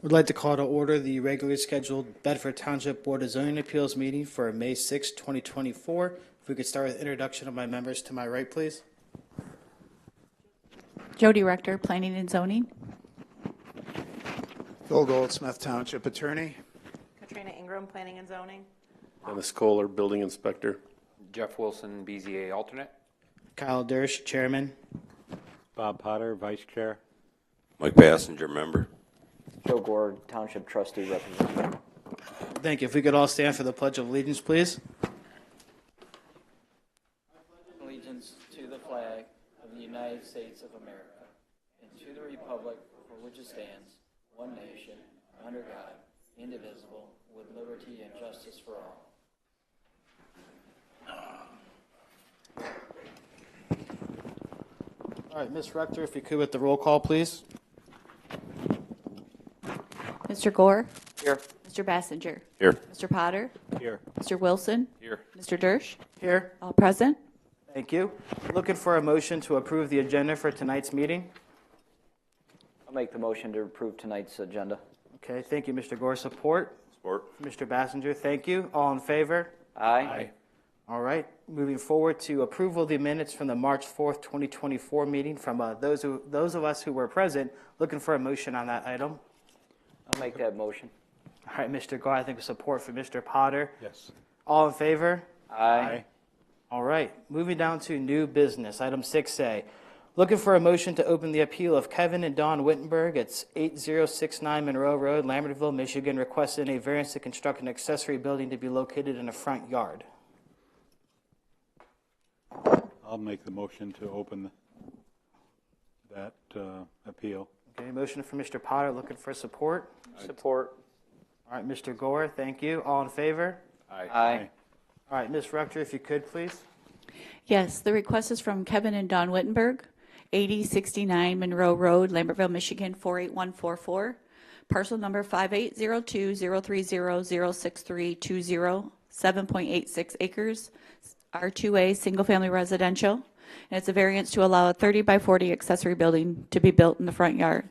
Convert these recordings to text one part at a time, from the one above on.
Would like to call to order the regularly scheduled Bedford Township Board of Zoning Appeals meeting for May 6, 2024. If we could start with introduction of my members to my right, please. Jody Rector, Planning and Zoning. Phil Goldsmith, Township Attorney. Katrina Ingram, Planning and Zoning. Dennis Kohler, Building Inspector. Jeff Wilson, BZA Alternate. Kyle Dersch, Chairman. Bob Potter, Vice Chair. Mike Passenger, member. Joe Gore, Township Trustee Representative. Thank you. If we could all stand for the Pledge of Allegiance, please. Allegiance to the flag of the United States of America and to the republic for which it stands, one nation, under God, indivisible, with liberty and justice for all. All right, Ms. Rector, if you could with the roll call, please. Mr. Gore. Here. Mr. Bassinger. Here. Mr. Potter. Here. Mr. Wilson. Here. Mr. Dersch. Here. All present. Thank you. Looking for a motion to approve the agenda for tonight's meeting. I'll make the motion to approve tonight's agenda. Okay, thank you, Mr. Gore. Support? Support. Mr. Bassinger, thank you. All in favor? Aye. All right, moving forward to approval of the minutes from the March 4th, 2024 meeting from those of us who were present. Looking for a motion on that item. I'll make that motion. All right, Mr. Gore, I think support for Mr. Potter. Yes. All in favor? Aye. All right, moving down to new business, item 6A. Looking for a motion to open the appeal of Kevin and Dawn Wittenberg at 8069 Monroe Road, Lambertville, Michigan, requesting a variance to construct an accessory building to be located in a front yard. I'll make the motion to open that appeal. Okay, motion for Mr. Potter, looking for support. Support. All right, Mr. Gore, thank you. All in favor? Aye. All right, Ms. Rector, if you could, please. Yes, the request is from Kevin and Dawn Wittenberg, 8069 Monroe Road, Lambertville, Michigan, 48144. Parcel number 5802-030-06320, 7.86 acres, R2A, single-family residential. And it's a variance to allow a 30 by 40 accessory building to be built in the front yard.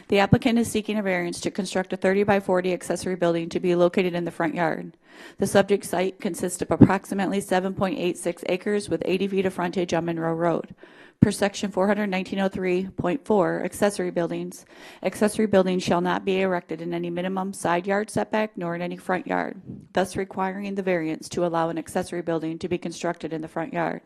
The applicant is seeking a variance to construct a 30 by 40 accessory building to be located in the front yard. The subject site consists of approximately 7.86 acres with 80 feet of frontage on Monroe Road. Per section 419.03.4, accessory buildings shall not be erected in any minimum side yard setback nor in any front yard, thus requiring the variance to allow an accessory building to be constructed in the front yard.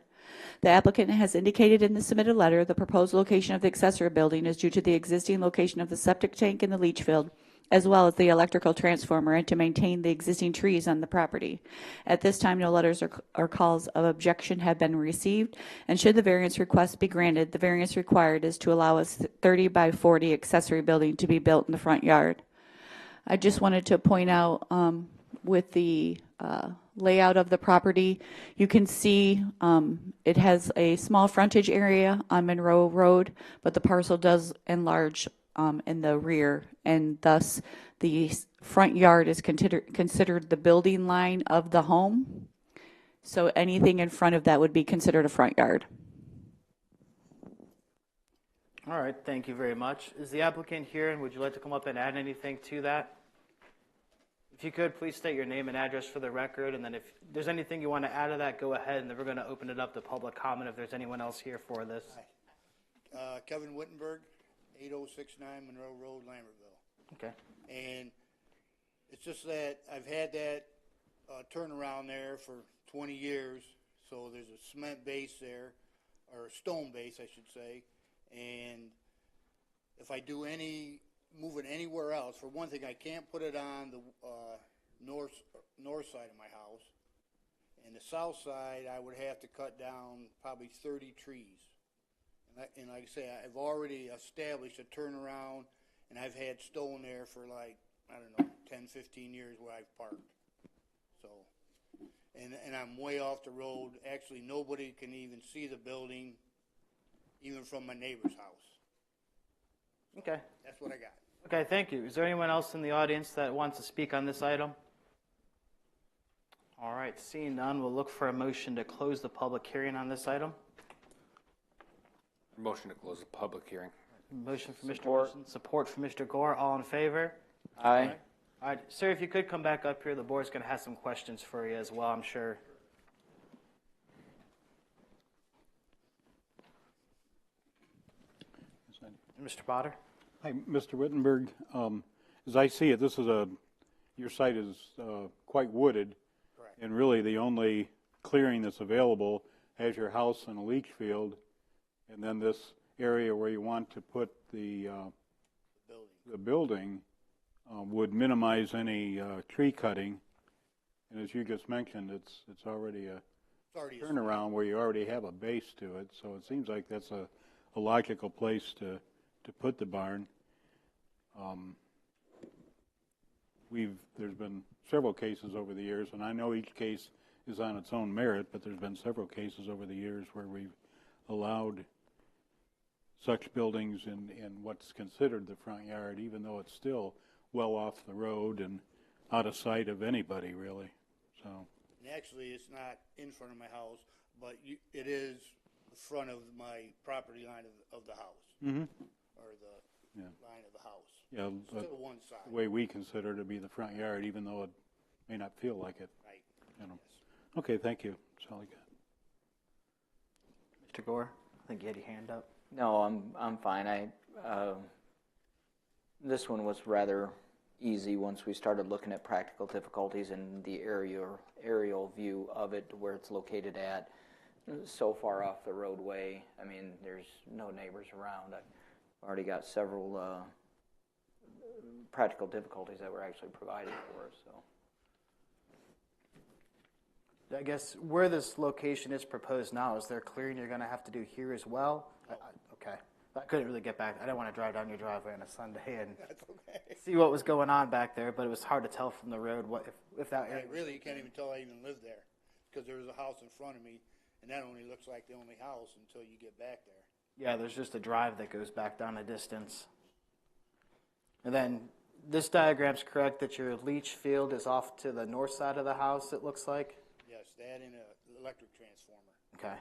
The applicant has indicated in the submitted letter the proposed location of the accessory building is due to the existing location of the septic tank in the leach field, as well as the electrical transformer, and to maintain the existing trees on the property. At this time, no letters or calls of objection have been received, and should the variance request be granted, the variance required is to allow a 30 by 40 accessory building to be built in the front yard. I just wanted to point out with the layout of the property, you can see it has a small frontage area on Monroe Road, but the parcel does enlarge in the rear, and thus the front yard is considered the building line of the home. So anything in front of that would be considered a front yard. All right, thank you very much. Is the applicant here, and would you like to come up and add anything to that? If you could, please state your name and address for the record, and then if there's anything you want to add to that, go ahead, and then we're going to open it up to public comment if there's anyone else here for this. Hi. Kevin Wittenberg, 8069 Monroe Road, Lambertville. Okay. And it's just that I've had that turnaround there for 20 years, so there's a cement base there, or a stone base, I should say, and if I do move it anywhere else, for one thing, I can't put it on the north side of my house. And the south side, I would have to cut down probably 30 trees. And like I say, I've already established a turnaround, and I've had stone there for like, I don't know, 10, 15 years where I've parked. So, and I'm way off the road. Actually, nobody can even see the building, even from my neighbor's house. Okay. That's what I got. Okay, thank you. Is there anyone else in the audience that wants to speak on this item? All right, seeing none, we'll look for a motion to close the public hearing on this item. Motion to close the public hearing. Motion for Mr. Wilson, support for Mr. Gore. All in favor? Aye. All right, sir, if you could come back up here, the board's going to have some questions for you as well, I'm sure. Mr. Potter? Hi, Mr. Wittenberg. As I see it, your site is quite wooded. Correct. And really the only clearing that's available has your house and a leach field, and then this area where you want to put the building would minimize any tree cutting. And as you just mentioned, it's already a turnaround where you already have a base to it, so it seems like that's a logical place to put the barn. There's been several cases over the years, and I know each case is on its own merit, but there's been several cases over the years where we've allowed such buildings in what's considered the front yard, even though it's still well off the road and out of sight of anybody, really. So. And actually, it's not in front of my house, but it is the front of my property line of the house, Mm-hmm. or the line of the house. Yeah, Still one side. the way we consider to be the front yard, even though it may not feel like it. Right. You know. Yes. Okay, thank you. That's all I got. Mr. Gore, I think you had your hand up. No, I'm fine. This one was rather easy once we started looking at practical difficulties and the aerial view of it, where it's located at. So far off the roadway, I mean, there's no neighbors around. I've already got several practical difficulties that were actually provided for us. So, I guess where this location is proposed now, is there clearing you're going to have to do here as well? Okay. I couldn't really get back. I didn't want to drive down your driveway on a Sunday and That's okay. see what was going on back there, but it was hard to tell from the road if that area. Really, you can't even tell I even lived there, because there was a house in front of me, and that only looks like the only house until you get back there. Yeah, there's just a drive that goes back down a distance. And then this diagram's correct that your leach field is off to the north side of the house, it looks like? Yes, that and an electric transformer. Okay.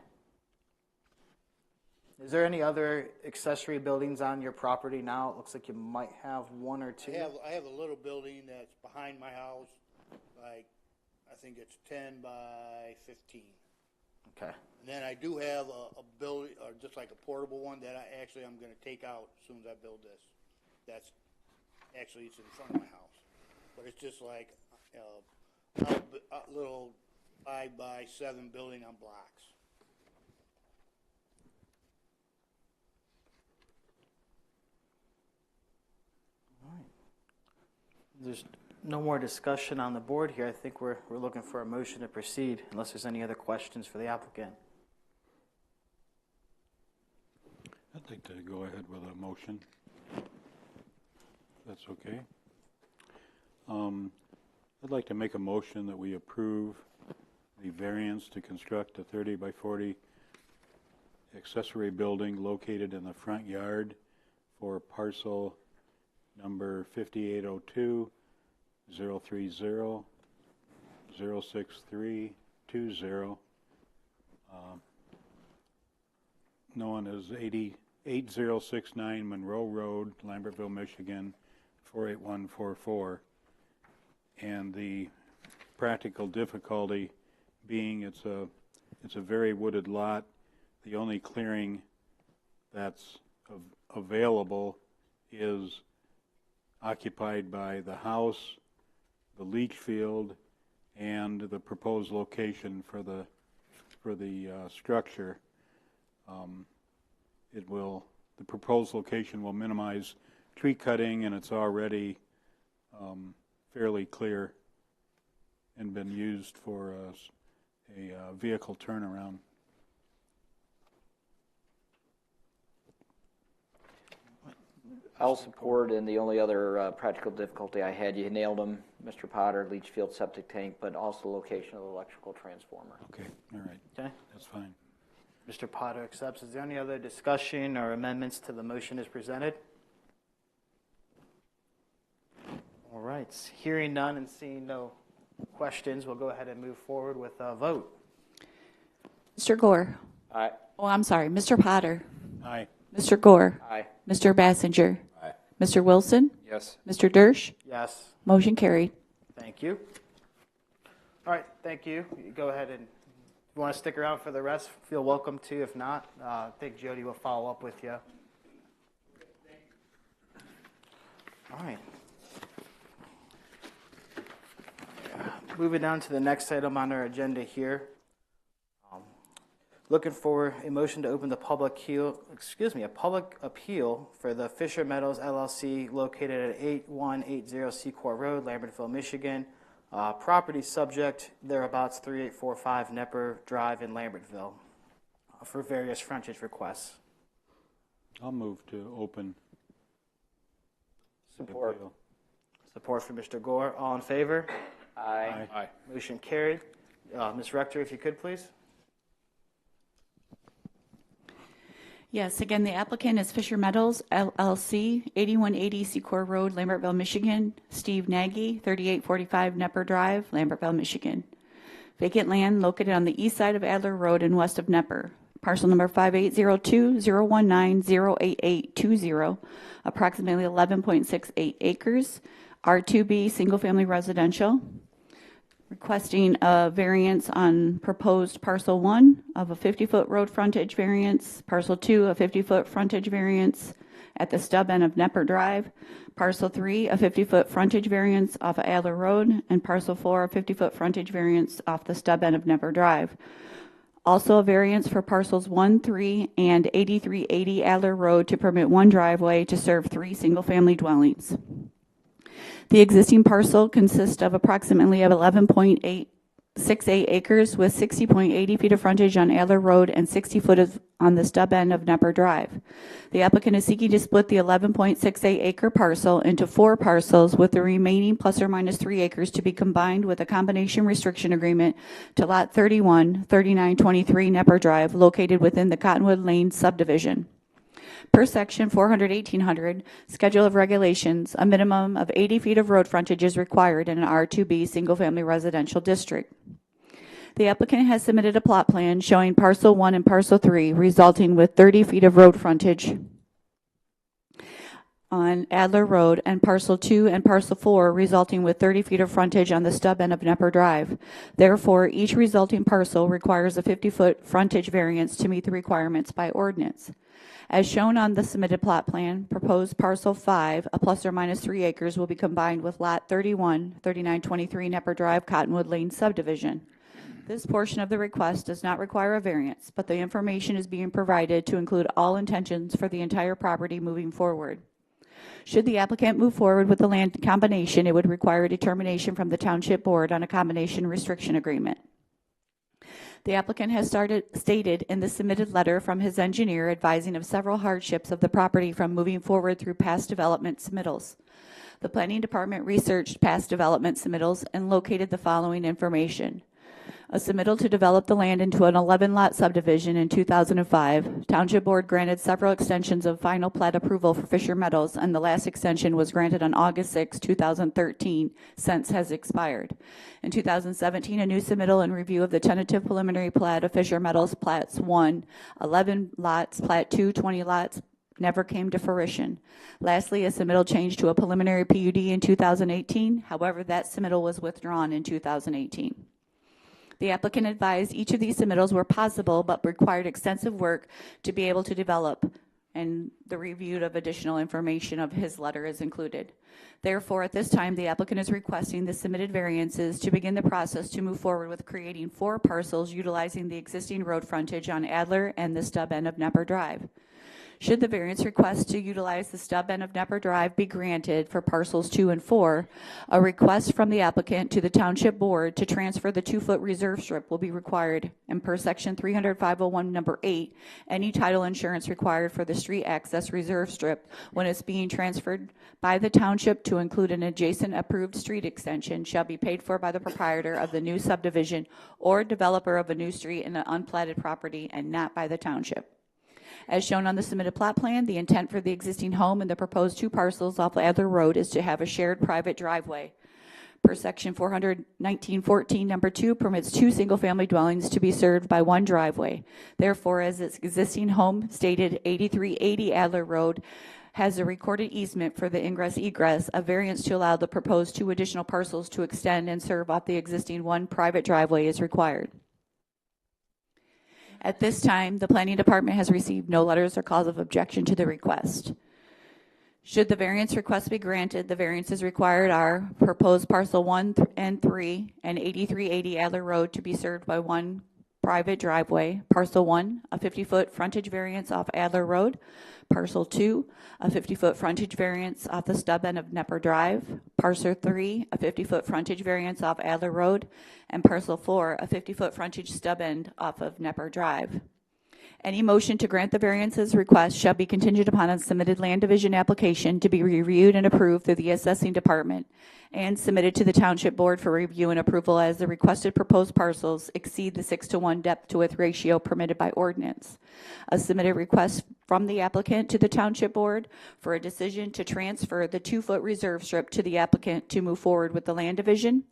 Is there any other accessory buildings on your property now? It looks like you might have one or two. I have a little building that's behind my house, like, I think it's 10 by 15. Okay. And then I do have a building, or just like a portable one that I'm going to take out as soon as I build this. It's in front of my house, but it's just like a little 5 by 7 building on blocks. There's no more discussion on the board here. I think we're looking for a motion to proceed, unless there's any other questions for the applicant. I'd like to go ahead with a motion. That's okay. I'd like to make a motion that we approve the variance to construct a 30 by 40 accessory building located in the front yard for parcel number 5802 030 06320, known as 8069 Monroe Road, Lambertville, Michigan 48144. And the practical difficulty being it's a very wooded lot. The only clearing that's available is occupied by the house, the leach field, and the proposed location for the structure. The proposed location will minimize tree cutting, and it's already fairly clear and been used for a vehicle turnaround. I'll support, and the only other practical difficulty I had, you nailed them, Mr. Potter, leach field, septic tank, but also location of the electrical transformer. Okay, all right. Okay. That's fine. Mr. Potter accepts. Is there any other discussion or amendments to the motion as presented? All right. Hearing none and seeing no questions, we'll go ahead and move forward with a vote. Mr. Gore. Aye. Oh, I'm sorry. Mr. Potter. Aye. Mr. Gore. Aye. Mr. Bassinger. Aye. Mr. Wilson? Yes. Mr. Dersch? Yes. Motion carried. Thank you. All right, thank you. You go ahead and if you want to stick around for the rest, feel welcome to. If not, I think Jody will follow up with you. All right. Moving down to the next item on our agenda here. Looking for a motion to open the public appeal for the Fisher Meadows LLC located at 8180 Secor Road, Lambertville, Michigan. Property subject thereabouts 3845 Nepper Drive in Lambertville for various frontage requests. I'll move to open. Support. Appeal. Support for Mr. Gore. All in favor? Aye. Aye. Motion carried. Ms. Rector, if you could, please. Yes, again, the applicant is Fisher Meadows LLC, 8180 Secor Road, Lambertville, Michigan. Steve Nagy, 3845 Nepper Drive, Lambertville, Michigan. Vacant land located on the east side of Adler Road and west of Nepper. Parcel number 5802-019-08820, approximately 11.68 acres, R2B, single-family residential. Requesting a variance on proposed parcel 1 of a 50-foot road frontage variance, parcel 2 a 50-foot frontage variance at the stub end of Nepper Drive, parcel 3 a 50-foot frontage variance off of Adler Road, and parcel 4 a 50-foot frontage variance off the stub end of Nepper Drive. Also a variance for parcels 1, 3, and 8380 Adler Road to permit one driveway to serve 3 single-family dwellings. The existing parcel consists of approximately 11.868 acres with 60.80 feet of frontage on Adler Road and 60 foot on the stub end of Nepper Drive. The applicant is seeking to split the 11.68 acre parcel into 4 parcels with the remaining plus or minus 3 acres to be combined with a combination restriction agreement to lot 31, 3923 Nepper Drive located within the Cottonwood Lane subdivision. Per section 400-1800, Schedule of Regulations, a minimum of 80 feet of road frontage is required in an R2B single-family residential district. The applicant has submitted a plot plan showing parcel 1 and parcel 3 resulting with 30 feet of road frontage on Adler Road and parcel 2 and parcel 4 resulting with 30 feet of frontage on the stub end of Nepper Drive. Therefore, each resulting parcel requires a 50-foot frontage variance to meet the requirements by ordinance. As shown on the submitted plot plan, proposed parcel 5, a plus or minus 3 acres, will be combined with lot 31, 3923 Nepper Drive, Cottonwood Lane subdivision. This portion of the request does not require a variance, but the information is being provided to include all intentions for the entire property moving forward. Should the applicant move forward with the land combination, it would require a determination from the Township Board on a combination restriction agreement. The applicant has stated in the submitted letter from his engineer advising of several hardships of the property from moving forward through past development submittals. The Planning Department researched past development submittals and located the following information. A submittal to develop the land into an 11-lot subdivision in 2005. Township Board granted several extensions of final plat approval for Fisher Meadows, and the last extension was granted on August 6, 2013, since has expired. In 2017, a new submittal and review of the tentative preliminary plat of Fisher Meadows, Plats 1, 11 lots, Plat 2, 20 lots, never came to fruition. Lastly, a submittal changed to a preliminary PUD in 2018. However, that submittal was withdrawn in 2018. The applicant advised each of these submittals were possible but required extensive work to be able to develop, and the review of additional information of his letter is included. Therefore, at this time, the applicant is requesting the submitted variances to begin the process to move forward with creating 4 parcels utilizing the existing road frontage on Adler and the stub end of Nepper Drive. Should the variance request to utilize the stub end of Nepper Drive be granted for parcels 2 and 4, a request from the applicant to the Township Board to transfer the 2-foot reserve strip will be required, and per section 300-501 number 8, any title insurance required for the street access reserve strip when it's being transferred by the township to include an adjacent approved street extension shall be paid for by the proprietor of the new subdivision or developer of a new street in an unplatted property and not by the township. As shown on the submitted plot plan, the intent for the existing home and the proposed 2 parcels off Adler Road is to have a shared private driveway. Per section 419-14, number 2 permits 2 single-family dwellings to be served by 1 driveway. Therefore, as its existing home stated 8380 Adler Road has a recorded easement for the ingress egress, a variance to allow the proposed 2 additional parcels to extend and serve off the existing 1 private driveway is required. At this time, the Planning Department has received no letters or calls of objection to the request. Should the variance request be granted, the variances required are proposed parcel 1 and 3 and 8380 Adler Road to be served by 1 private driveway. Parcel 1, a 50-foot frontage variance off Adler Road. Parcel 2, a 50-foot frontage variance off the stub end of Nepper Drive. Parcel 3, a 50-foot frontage variance off Adler Road. And Parcel 4, a 50-foot frontage stub end off of Nepper Drive. Any motion to grant the variances request shall be contingent upon a submitted land division application to be reviewed and approved through the assessing department and submitted to the township board for review and approval as the requested proposed parcels exceed the 6-to-1 depth to width ratio permitted by ordinance. A submitted request from the applicant to the township board for a decision to transfer the 2-foot reserve strip to the applicant to move forward with the land division,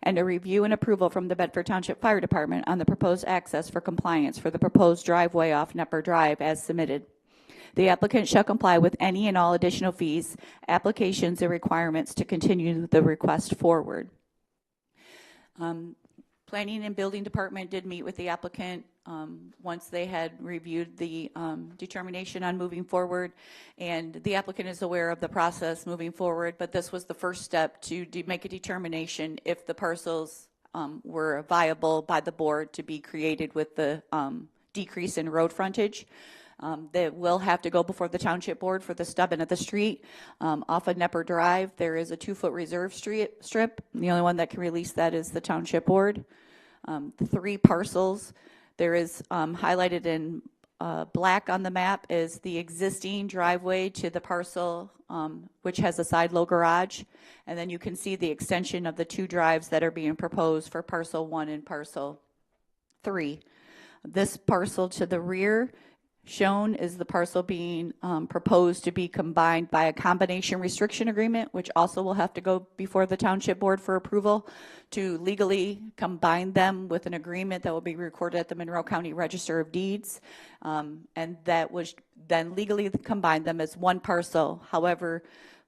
and a review and approval from the Bedford Township Fire Department on the proposed access for compliance for the proposed driveway off Nepper Drive as submitted. The applicant shall comply with any and all additional fees, applications, and requirements to continue the request forward. Planning and Building Department did meet with the applicant once they had reviewed the determination on moving forward, and the applicant is aware of the process moving forward, but this was the first step to make a determination if the parcels were viable by the board to be created with the decrease in road frontage. They will have to go before the township board for the stub end of the street. Off of Nepper Drive, there is a 2-foot reserve strip. The only one that can release that is the township board. The 3 parcels, there is highlighted in black on the map is the existing driveway to the parcel, which has a side-load garage. And then you can see the extension of the 2 drives that are being proposed for parcel 1 and parcel 3. This parcel to the rear shown is the parcel being proposed to be combined by a combination restriction agreement, which also will have to go before the township board for approval to legally combine them with an agreement that will be recorded at the Monroe County Register of Deeds, and that was then legally combine them as 1 parcel. However,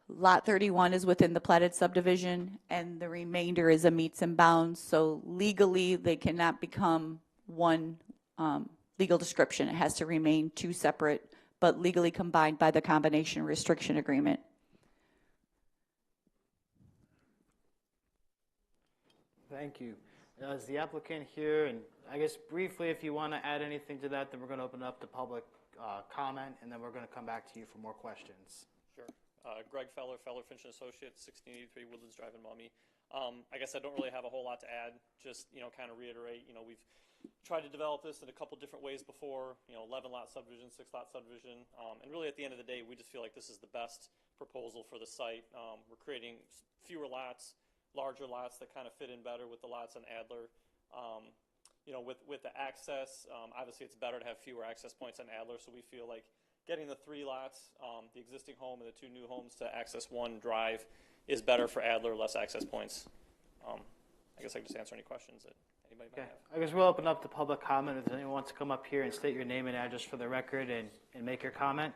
Lot 31 is within the platted subdivision, and the remainder is a meets and bounds, so legally they cannot become 1 legal description. It has to remain 2 separate, but legally combined by the combination restriction agreement. Thank you. Is the applicant here? And I guess briefly, if you want to add anything to that, then we're going to open up to public comment, and then we're going to come back to you for more questions. Sure. Greg Feller, Finch & Associates, 1683 Woodlands Drive in Maumee. I guess I don't really have a whole lot to add. Just, kind of reiterate, we've tried to develop this in a couple different ways before, 11-lot subdivision, 6-lot subdivision, and really at the end of the day, we just feel like this is the best proposal for the site. We're creating fewer lots, larger lots that kind of fit in better with the lots on Adler. With the access, obviously it's better to have fewer access points on Adler, so we feel like getting the 3 lots, the existing home and the 2 new homes to access 1 drive is better for Adler, less access points. I guess I can just answer any questions that anybody might have. I guess we'll open up to public comment. If anyone wants to come up here and state your name and address for the record and make your comment.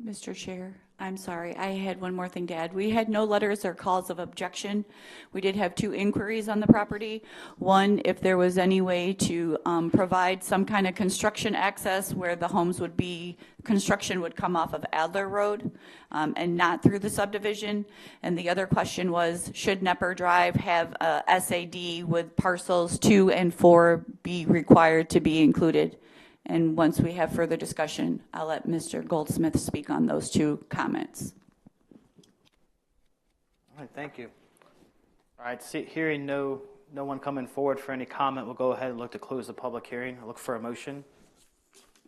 Mr. Chair, I'm sorry, I had one more thing to add. We had no letters or calls of objection. We did have 2 inquiries on the property. One, if there was any way to provide some kind of construction access where the homes would be, construction would come off of Adler Road and not through the subdivision. And the other question was, should Nepper Drive have a SAD with parcels 2 and 4 be required to be included? And once we have further discussion, I'll let Mr. Goldsmith speak on those 2 comments. All right, thank you. All right, hearing no one coming forward for any comment, we'll go ahead and look to close the public hearing. I'll look for a motion.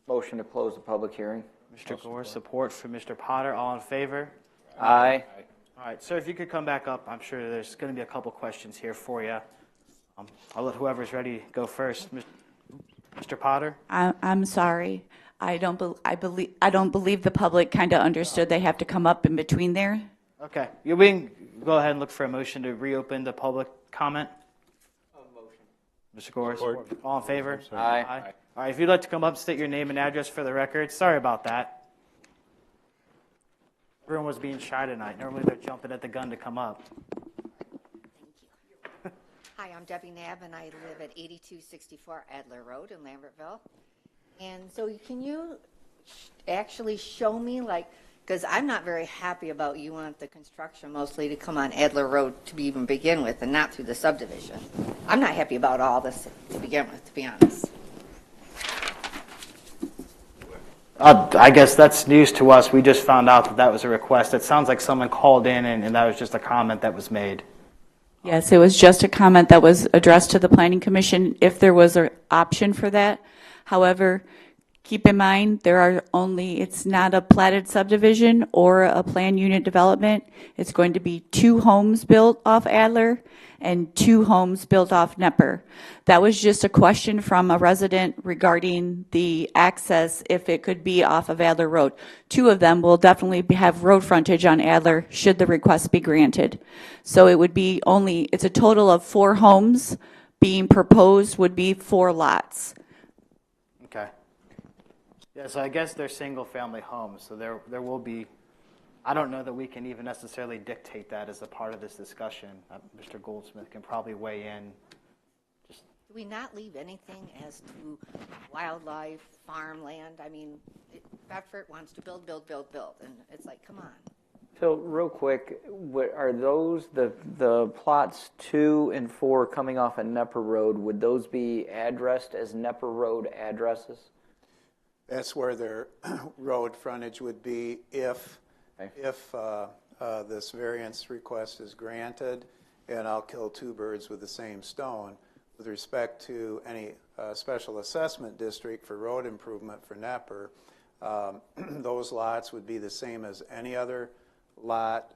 Motion to close the public hearing. Mr. Gore, support for Mr. Potter. All in favor? Aye. All right, sir, if you could come back up, I'm sure there's going to be a couple questions here for you. I'll let whoever's ready go first. Mr. Potter? I'm sorry. I don't believe the public kind of understood they have to come up in between there. Okay. We can go ahead and look for a motion to reopen the public comment. Motion. Mr. Gore, all in favor? Aye. All right, if you'd like to come up, state your name and address for the record. Sorry about that. Everyone was being shy tonight. Normally they're jumping at the gun to come up. Hi, I'm Debbie Knabb, and I live at 8264 Adler Road in Lambertville. And so can you actually show me, like, because I'm not very happy about you want the construction mostly to come on Adler Road to even begin with and not through the subdivision. I'm not happy about all this to begin with, to be honest. I guess that's news to us. We just found out that that was a request. It sounds like someone called in and that was just a comment that was made. Yes, it was just a comment that was addressed to the Planning Commission if there was an option for that. However, keep in mind, it's not a platted subdivision or a planned unit development. It's going to be 2 homes built off Adler and 2 homes built off Nepper. That was just a question from a resident regarding the access, if it could be off of Adler Road. 2 of them will definitely have road frontage on Adler should the request be granted. So it would be it's a total of 4 homes being proposed, would be 4 lots. Okay. Yeah, so I guess they're single-family homes, so there will be, I don't know that we can even necessarily dictate that as a part of this discussion. Mr. Goldsmith can probably weigh in. Do we not leave anything as to wildlife, farmland? I mean, Bedford wants to build, and it's like, come on. So real quick, are those the plots 2 and 4 coming off of Nepper Road? Would those be addressed as Nepper Road addresses? That's where their road frontage would be if this variance request is granted, and I'll kill 2 birds with the same stone. With respect to any special assessment district for road improvement for Nepper, those lots would be the same as any other lot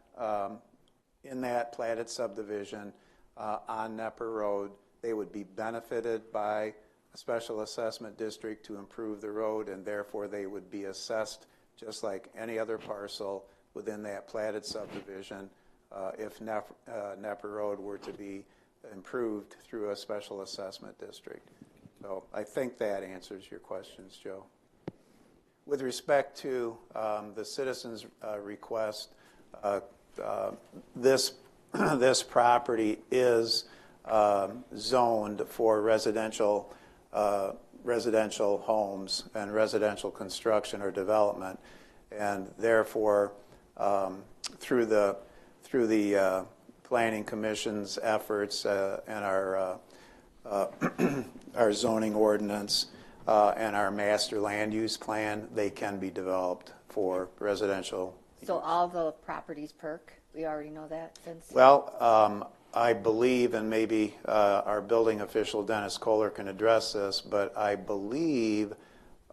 in that platted subdivision on Nepper Road. They would be benefited by a special assessment district to improve the road, and therefore they would be assessed just like any other parcel within that platted subdivision if Nepper Road were to be improved through a special assessment district. So I think that answers your questions, Joe. With respect to the citizens' request, this property is zoned for residential homes and residential construction or development, and therefore through the Planning Commission's efforts and our zoning ordinance and our master land use plan, they can be developed for residential use. So all the properties perk? We already know that since? Well, I believe, and maybe our building official, Dennis Kohler, can address this, but I believe,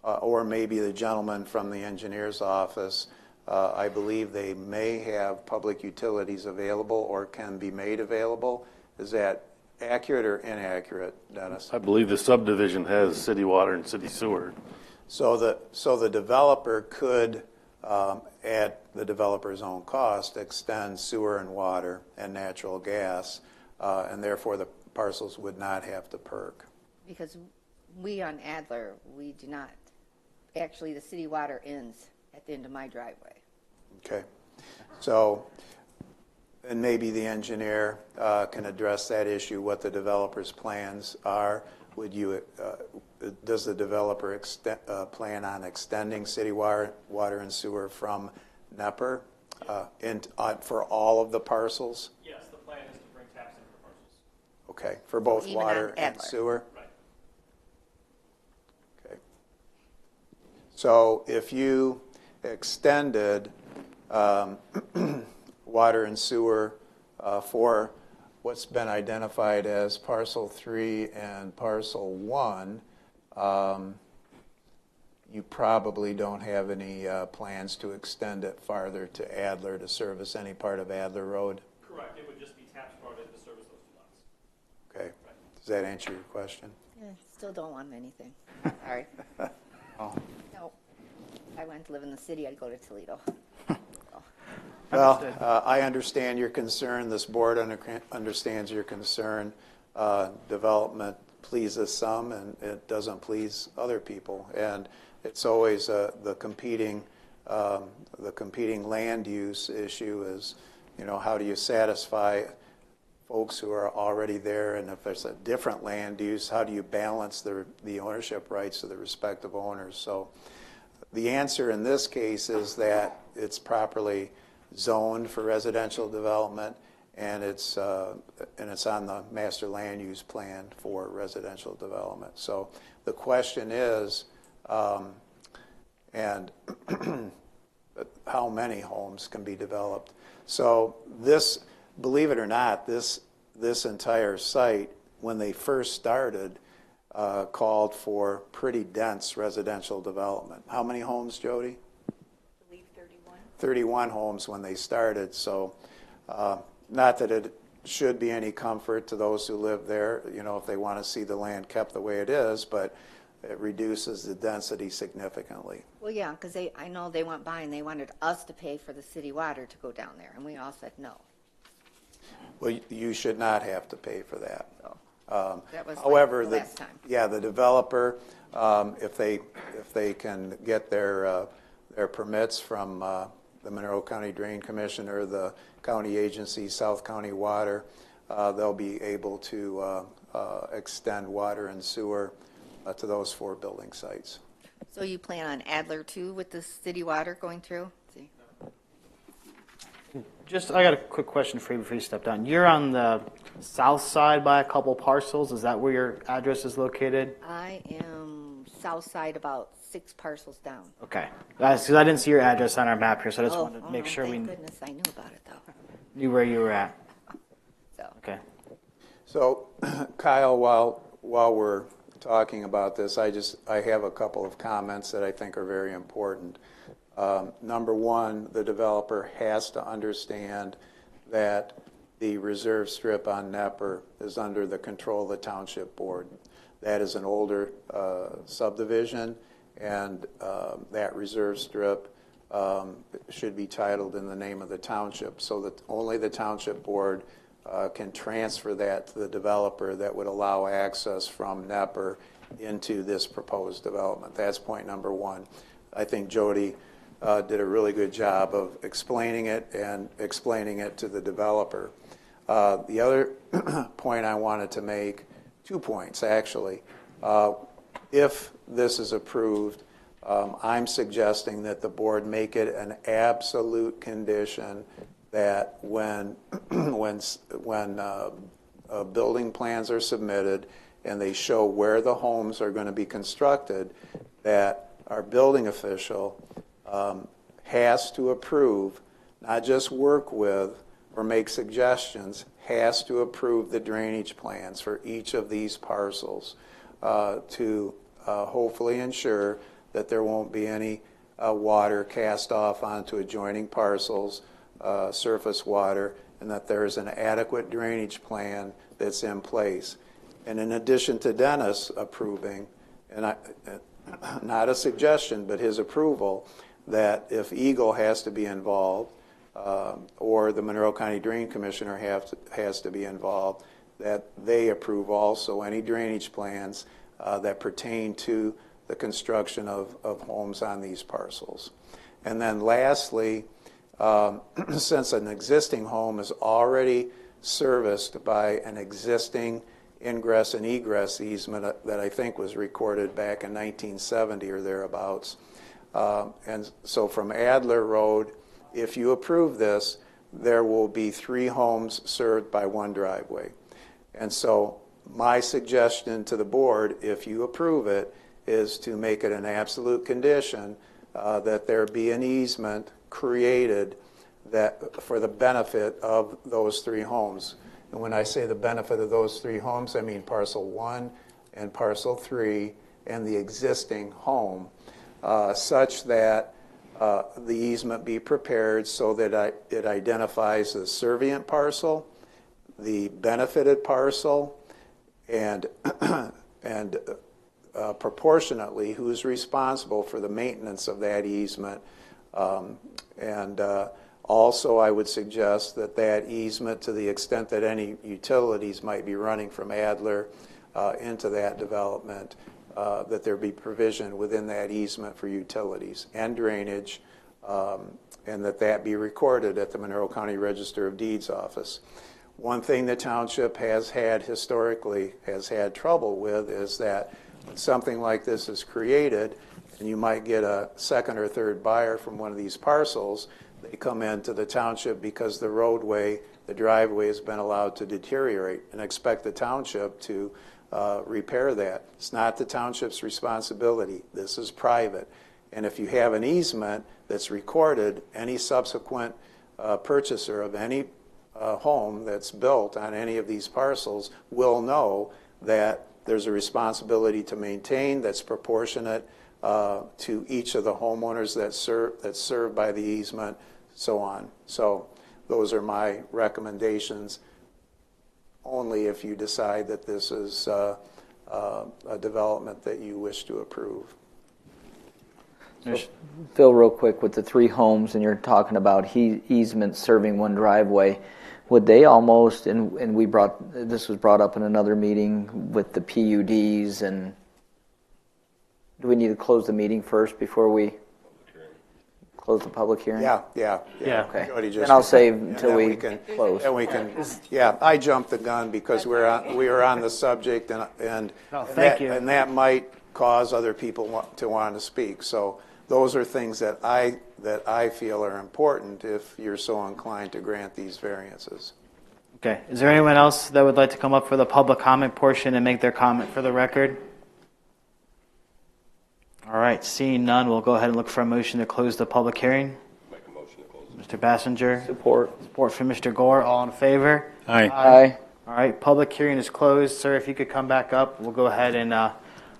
or maybe the gentleman from the engineer's office, I believe they may have public utilities available or can be made available. Is that accurate or inaccurate, Dennis? I believe the subdivision has city water and city sewer. So the developer could, at the developer's own cost, extend sewer and water and natural gas, and therefore the parcels would not have to perk. Because we on Adler, we do not. Actually, the city water ends at the end of my driveway. Okay. So, and maybe the engineer can address that issue, what the developer's plans are. Would you, does the developer plan on extending city water and sewer from Nepper for all of the parcels? Yes, the plan is to bring taps in for parcels. Okay, for both Even water on and Adler. sewer? Right. Okay. So if you extended water and sewer for what's been identified as parcel 3 and parcel 1, you probably don't have any plans to extend it farther to Adler to service any part of Adler Road? Correct. It would just be taps brought in to service those 2 lots. Okay. Does that answer your question? Yeah, still don't want anything. Sorry. Oh. No. If I went to live in the city, I'd go to Toledo. Well, I understand your concern. This board understands your concern. Development pleases some, and it doesn't please other people. And it's always the competing the competing land use issue is, you know, how do you satisfy folks who are already there, and if there's a different land use, how do you balance the ownership rights of the respective owners? So the answer in this case is that it's properly zoned for residential development, and it's on the master land use plan for residential development. So the question is, and how many homes can be developed? So this, believe it or not, this entire site, when they first started, called for pretty dense residential development. How many homes, Jody? I believe 31. 31 homes when they started. So not that it should be any comfort to those who live there, you know, if they want to see the land kept the way it is, but it reduces the density significantly. Well, yeah, because I know they went by and they wanted us to pay for the city water to go down there, and we all said no. Well, you should not have to pay for that. That was However, like the last time. Yeah, the developer, if they can get their permits from the Monroe County Drain Commission or the county agency, South County Water, they'll be able to extend water and sewer to those 4 building sites. So you plan on Adler too with the city water going through? See. I got a quick question for you before you step down. You're on the south side by a couple parcels. Is that where your address is located? I am south side, about 6 parcels down. Okay. Because I didn't see your address on our map here, so I just wanted to make sure we Thank goodness I knew about it though. knew where you were at. So. Okay. So, Kyle, while we're talking about this, I have a couple of comments that I think are very important. Number one, the developer has to understand that the reserve strip on Nepper is under the control of the township board. That is an older subdivision, and that reserve strip should be titled in the name of the township, so that only the township board can transfer that to the developer that would allow access from Nepper into this proposed development. That's point number one. I think Jody did a really good job of explaining it and explaining it to the developer. The other point I wanted to make, 2 points actually. If this is approved, I'm suggesting that the board make it an absolute condition that when building plans are submitted and they show where the homes are going to be constructed, that our building official has to approve, not just work with or make suggestions, has to approve the drainage plans for each of these parcels to hopefully ensure that there won't be any water cast off onto adjoining parcels, surface water, and that there's an adequate drainage plan that's in place. And in addition to Dennis approving, and not a suggestion, but his approval, that if Eagle has to be involved, or the Monroe County Drain Commissioner has to be involved, that they approve also any drainage plans that pertain to the construction of homes on these parcels. And then lastly, since an existing home is already serviced by an existing ingress and egress easement that I think was recorded back in 1970 or thereabouts, and so from Adler Road, if you approve this, there will be 3 homes served by 1 driveway. And so my suggestion to the board, if you approve it, is to make it an absolute condition that there be an easement created that for the benefit of those 3 homes. And when I say the benefit of those 3 homes, I mean parcel 1 and parcel 3 and the existing home, such that the easement be prepared so that it identifies the servient parcel, the benefited parcel, and proportionately who's responsible for the maintenance of that easement. Also, I would suggest that that easement, to the extent that any utilities might be running from Adler into that development, that there be provision within that easement for utilities and drainage and that be recorded at the Monroe County Register of Deeds office. One thing the township has had trouble with is that when something like this is created, and you might get a second or third buyer from one of these parcels, they come into the township because the driveway has been allowed to deteriorate, and expect the township to repair that. It's not the township's responsibility. This is private. And if you have an easement that's recorded, any subsequent purchaser of any home that's built on any of these parcels will know that there's a responsibility to maintain that's proportionate to each of the homeowners that's served by the easement, so on. So those are my recommendations, only if you decide that this is a development that you wish to approve. So, Phil, real quick, with the 3 homes, and you're talking about easements serving one driveway, would they almost, and this was brought up in another meeting with the PUDs, and do we need to close the meeting first before we close the public hearing? Yeah. Okay. Jody Then I'll save until we close. And we can, I jumped the gun because we were on the subject, and thank you. And that might cause other people to want to speak. So those are things that I feel are important if you're so inclined to grant these variances. Okay. Is there anyone else that would like to come up for the public comment portion and make their comment for the record? All right. Seeing none, we'll go ahead and look for a motion to close the public hearing. Make a motion to close. Mr. Bassinger. Support. Support from Mr. Gore. All in favor? Aye. Aye. All right. Public hearing is closed. Sir, if you could come back up, we'll go ahead and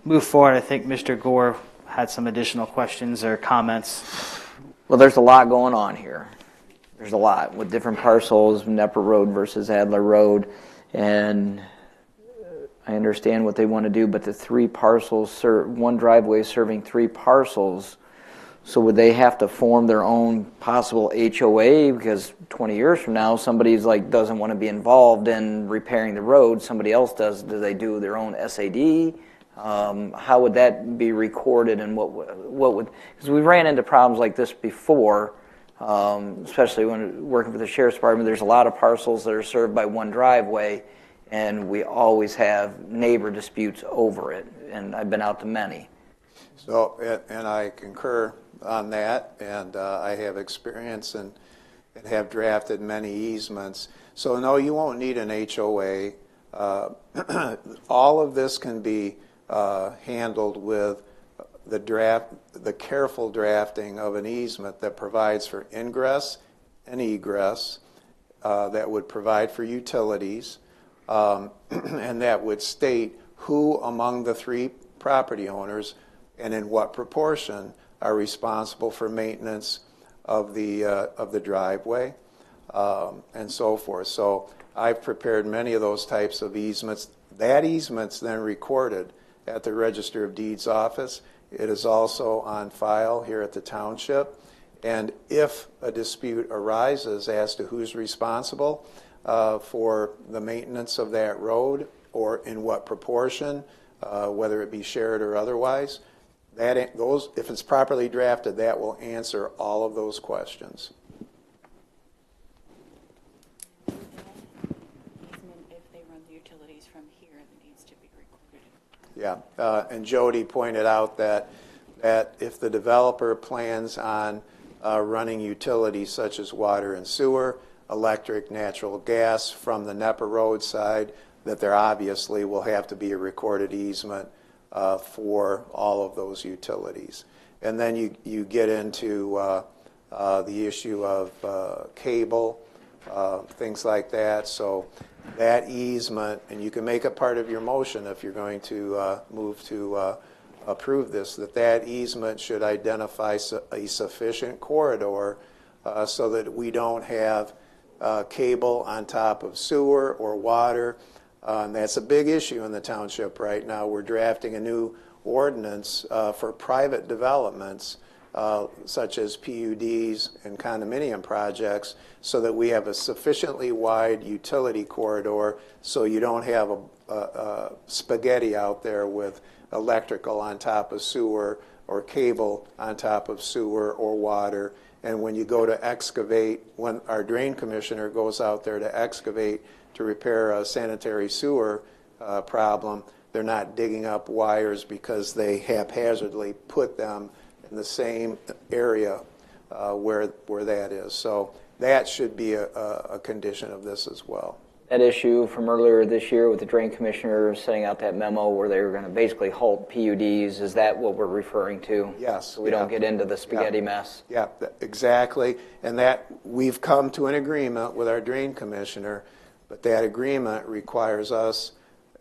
move forward. I think Mr. Gore had some additional questions or comments. Well, there's a lot going on here. There's a lot with different parcels, Nepper Road versus Adler Road, and I understand what they want to do, but the 3 parcels, one driveway serving 3 parcels, so would they have to form their own possible HOA because 20 years from now somebody's doesn't want to be involved in repairing the road, somebody else does? Do they do their own SAD? How would that be recorded, and what would, because we ran into problems like this before, especially when working for the Sheriff's Department. There's a lot of parcels that are served by one driveway, and we always have neighbor disputes over it, and I've been out to many. So, and I concur on that, and I have experience and have drafted many easements. So no, you won't need an HOA. All of this can be handled with the careful drafting of an easement that provides for ingress and egress, that would provide for utilities, and that would state who among the 3 property owners and in what proportion are responsible for maintenance of the driveway, and so forth. So I've prepared many of those types of easements. That easement's then recorded at the Register of Deeds office. It is also on file here at the township. And if a dispute arises as to who's responsible for the maintenance of that road, or in what proportion, whether it be shared or otherwise, if it's properly drafted, that will answer all of those questions. If they run the utilities from here, it needs to be recorded. Yeah, and Jody pointed out that if the developer plans on running utilities such as water and sewer, electric, natural gas from the Nepper Road side, that there obviously will have to be a recorded easement for all of those utilities. And then you get into the issue of cable, things like that. So that easement, and you can make it part of your motion if you're going to move to approve this, that easement should identify a sufficient corridor so that we don't have cable on top of sewer or water. And that's a big issue in the township right now. We're drafting a new ordinance for private developments such as PUDs and condominium projects, so that we have a sufficiently wide utility corridor so you don't have a spaghetti out there with electrical on top of sewer or cable on top of sewer or water, And when you go to excavate, when our drain commissioner goes out there to excavate to repair a sanitary sewer problem, they're not digging up wires because they haphazardly put them in the same area where that is. So that should be a condition of this as well. That issue from earlier this year with the drain commissioner sending out that memo where they were going to basically halt PUDs, is that what we're referring to? Yes. So we don't get into the spaghetti mess? Yeah, exactly. And that we've come to an agreement with our drain commissioner, but that agreement requires us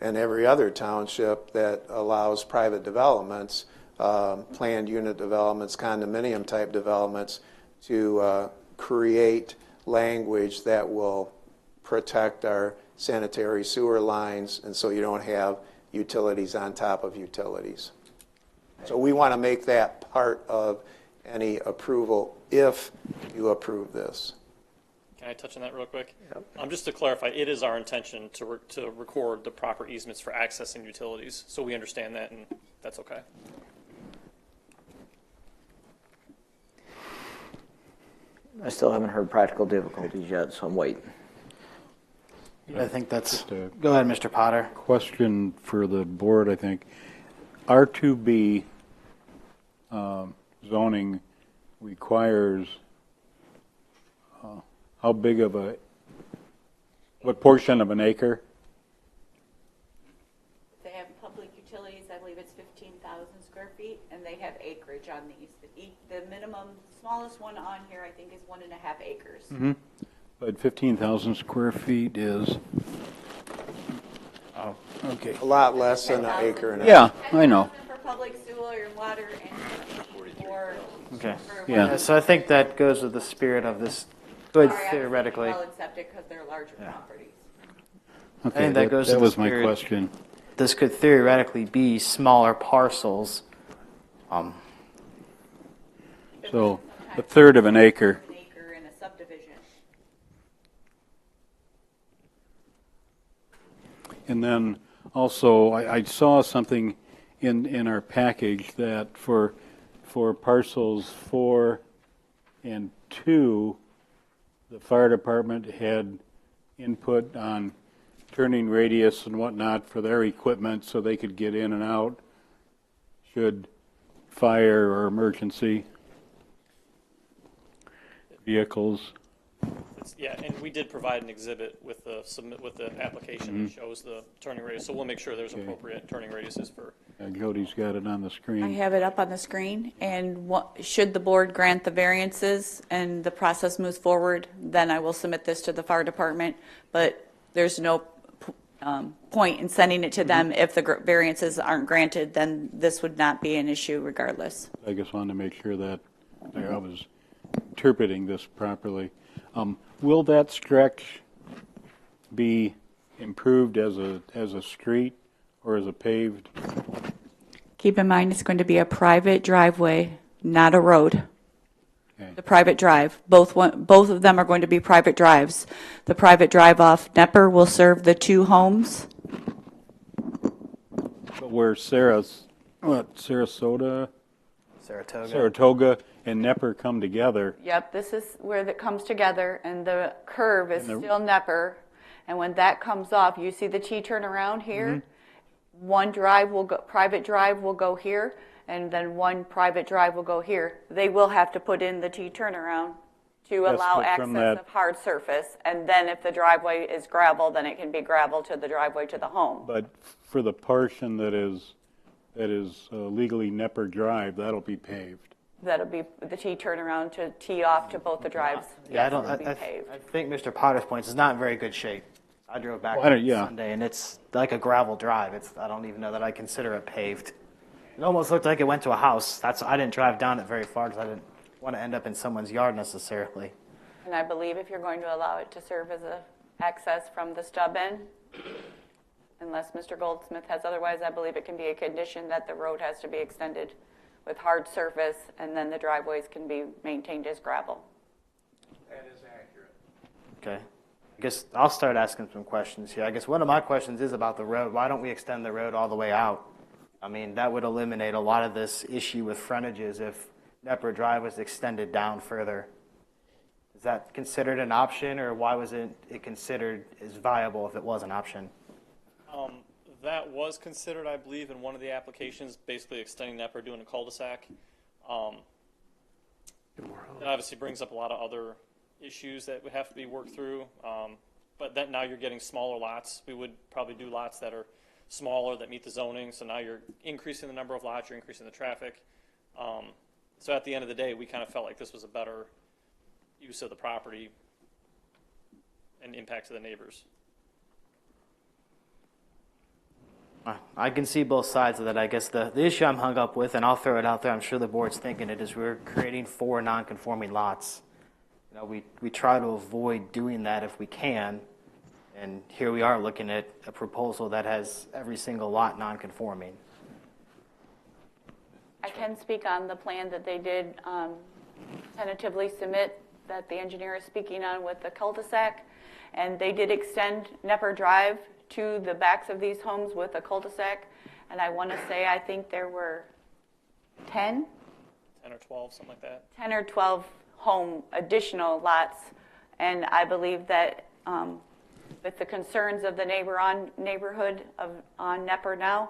and every other township that allows private developments, planned unit developments, condominium type developments, to create language that will protect our sanitary sewer lines, and so you don't have utilities on top of utilities. So we want to make that part of any approval if you approve this. Can I touch on that real quick? Yep. Just to clarify, it is our intention to record the proper easements for accessing utilities, so we understand that, and that's okay. I still haven't heard practical difficulties yet, so I'm waiting. I think that's, go ahead, Mr. Potter. Question for the board, I think. R2B zoning requires how big of what portion of an acre? They have public utilities, I believe it's 15,000 square feet, and they have acreage on these. The minimum, smallest one on here, I think, is 1.5 acres. Mm-hmm. But 15,000 square feet is, oh, okay. A lot less than an acre and a half. Yeah, I know. For public sewer and water and for. Okay. Yeah. So I think that goes with the spirit of this. Good, theoretically. Well, and septic because they're larger properties. Okay, that goes that to the was my spirit. question. This could theoretically be smaller parcels. So a third of an acre. An acre in a subdivision. And then also, I saw something in our package that for parcels 4 and 2, the fire department had input on turning radius and whatnot for their equipment so they could get in and out should fire or emergency vehicles. Yeah, and we did provide an exhibit with the application that shows the turning radius, so we'll make sure there's appropriate turning radiuses for. Jody's got it on the screen. I have it up on the screen, and should the board grant the variances and the process moves forward, then I will submit this to the fire department, but there's no point in sending it to them. If the variances aren't granted, then this would not be an issue regardless. I just wanted to make sure that I was interpreting this properly. Will that stretch be improved as a street or as a paved? Keep in mind, it's going to be a private driveway, not a road. Okay. The private drive, both of them are going to be private drives. The private drive off Nepper will serve the 2 homes. But where Saratoga and Nepper come together. Yep, this is where it comes together, and the curve is still Nepper. And when that comes off, you see the T-turn around here. One private drive will go here, and then one private drive will go here. They will have to put in the T-turnaround to allow access of hard surface. And then if the driveway is gravel, then it can be gravel to the driveway to the home. But for the portion that is legally Nepper Drive, that'll be paved. That'll be the T-turnaround to tee off to both the drives. Yeah, Yes, it'll be paved. I think Mr. Potter's point is not in very good shape. I drove back Sunday, and it's like a gravel drive. I don't even know that I consider it paved. It almost looked like it went to a house. I didn't drive down it very far because I didn't want to end up in someone's yard necessarily. And I believe if you're going to allow it to serve as a access from the stub end, unless Mr. Goldsmith has otherwise, I believe it can be a condition that the road has to be extended with hard surface, and then the driveways can be maintained as gravel. That is accurate. Okay. I guess I'll start asking some questions here. I guess one of my questions is about the road. Why don't we extend the road all the way out? I mean, that would eliminate a lot of this issue with frontages if Nepper Drive was extended down further. Is that considered an option, or why was it considered as viable if it was an option? That was considered, I believe, in one of the applications, basically extending Nepper, doing a cul-de-sac. It obviously brings up a lot of other issues that would have to be worked through. But that now you're getting smaller lots. We would probably do lots that are smaller that meet the zoning. So now you're increasing the number of lots, you're increasing the traffic. So at the end of the day, we kind of felt like this was a better use of the property and impact to the neighbors. I can see both sides of that. I guess the issue I'm hung up with, and I'll throw it out there, I'm sure the board's thinking it, is we're creating 4 non-conforming lots. You know, we try to avoid doing that if we can, and here we are looking at a proposal that has every single lot non-conforming. I can speak on the plan that they did tentatively submit that the engineer is speaking on with the cul-de-sac, and they did extend Nepper Drive to the backs of these homes with a cul-de-sac, and I want to say I think there were 10 or 12, something like that. 10 or 12 home additional lots, and I believe that with the concerns of the neighborhood on Nepper now,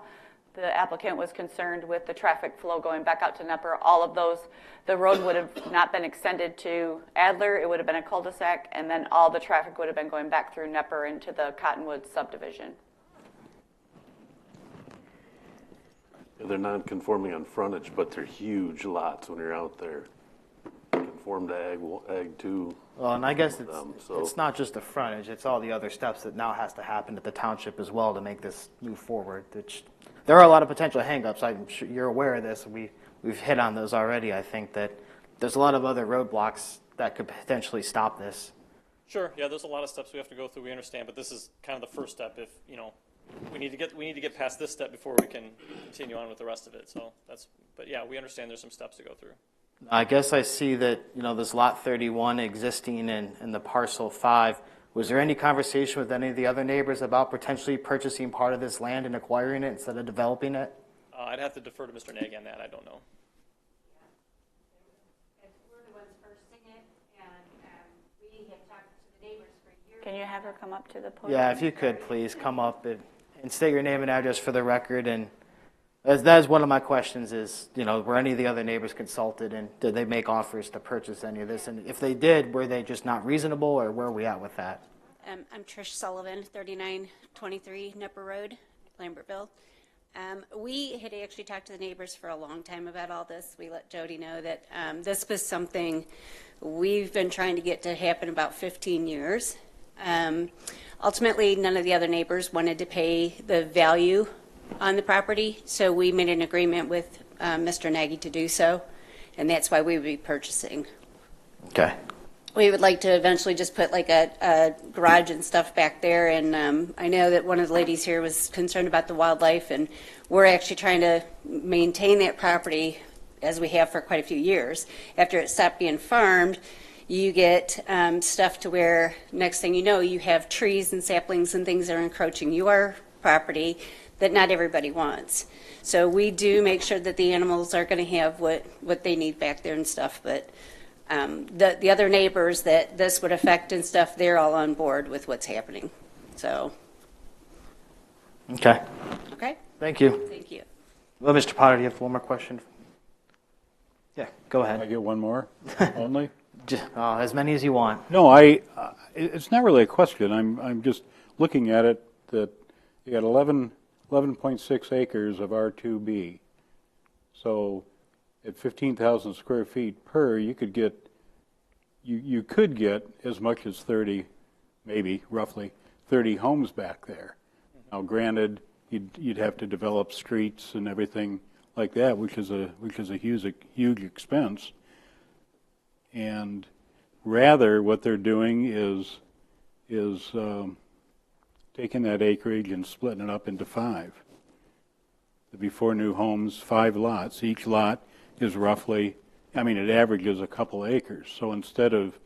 the applicant was concerned with the traffic flow going back out to Nepper. All of those, the road would have not been extended to Adler. It would have been a cul-de-sac, and then all the traffic would have been going back through Nepper into the Cottonwood subdivision. They're non-conforming on frontage, but they're huge lots when you're out there. Conform to Ag 2. Well, and I guess So it's not just the frontage, it's all the other steps that now has to happen at the township as well to make this move forward. There are a lot of potential hangups. I'm sure you're aware of this. We've hit on those already. I think that there's a lot of other roadblocks that could potentially stop this. Sure. Yeah, there's a lot of steps we have to go through. We understand, but this is kind of the first step. If we need to get past this step before we can continue on with the rest of it. So but yeah, we understand there's some steps to go through. I guess I see that this lot 31 existing in the parcel 5. Was there any conversation with any of the other neighbors about potentially purchasing part of this land and acquiring it instead of developing it? I'd have to defer to Mr. Nagy on that. I don't know. We're the ones purchasing it, and we have talked to the neighbors for years. Can you have her come up to the podium? Yeah, if you could, please come up and state your name and address for the record. And that is one of my questions is, were any of the other neighbors consulted, and did they make offers to purchase any of this? And if they did, were they just not reasonable, or where are we at with that? I'm Trish Sullivan, 3923 Nepper Road, Lambertville. We had actually talked to the neighbors for a long time about all this. We let Jody know that this was something we've been trying to get to happen about 15 years. Ultimately, none of the other neighbors wanted to pay the value on the property, so we made an agreement with Mr. Nagy to do so, and that's why we would be purchasing. Okay. We would like to eventually just put like a garage and stuff back there, and I know that one of the ladies here was concerned about the wildlife, and we're actually trying to maintain that property as we have for quite a few years. After it stopped being farmed, you get stuff to where next thing you know, you have trees and saplings and things that are encroaching your property that not everybody wants. So we do make sure that the animals are going to have what they need back there and stuff, but the other neighbors that this would affect and stuff, they're all on board with what's happening. So. Okay. Okay. Thank you. Thank you. Well, Mr. Potter, do you have one more question? Yeah, go ahead. I get one more only? As many as you want. No, it's not really a question. I'm just looking at it that you got 11.6 acres of R2B. So at 15,000 square feet per, you could get as much as 30, maybe roughly 30 homes back there. Now, granted, you'd have to develop streets and everything like that, which is a huge expense. And rather, what they're doing is taking that acreage and splitting it up into 5. There'd be 4 new homes, 5 lots. Each lot is roughly, it averages a couple acres. So instead of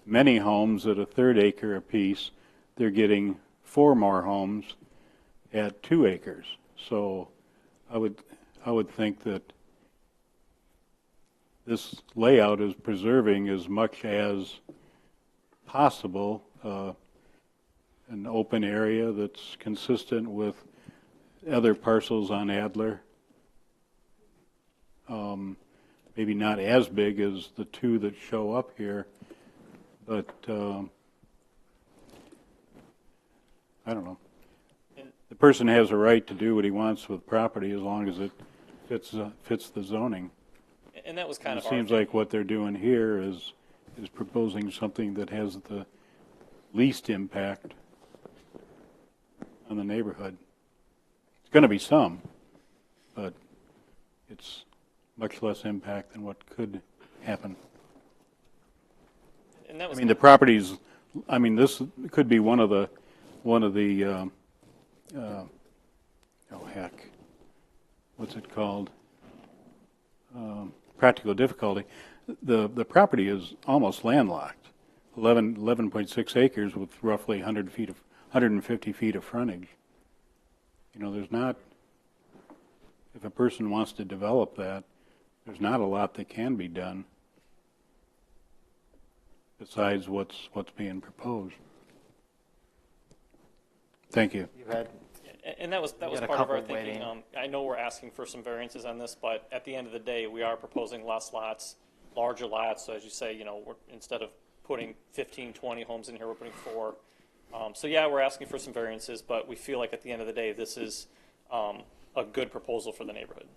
many homes at a 1/3 acre apiece, they're getting 4 more homes at 2 acres. So I would think that this layout is preserving as much as possible an open area that's consistent with other parcels on Adler. Maybe not as big as the two that show up here, but I don't know. The person has a right to do what he wants with property as long as it fits the zoning. And that was kind of it seems like what they're doing here is proposing something that has the least impact on the neighborhood. It's going to be some, but it's much less impact than what could happen. And that was the properties. This could be one of the what's it called? Practical difficulty. The property is almost landlocked, 11.6 acres with roughly 150 feet of frontage. There's not, if a person wants to develop that, there's not a lot that can be done besides what's being proposed. Thank you. And that was part of our thinking. I know we're asking for some variances on this, but at the end of the day, we are proposing less lots, larger lots. So as you say, instead of putting 15, 20 homes in here, we're putting 4. So yeah, we're asking for some variances, but we feel like at the end of the day, this is a good proposal for the neighborhood.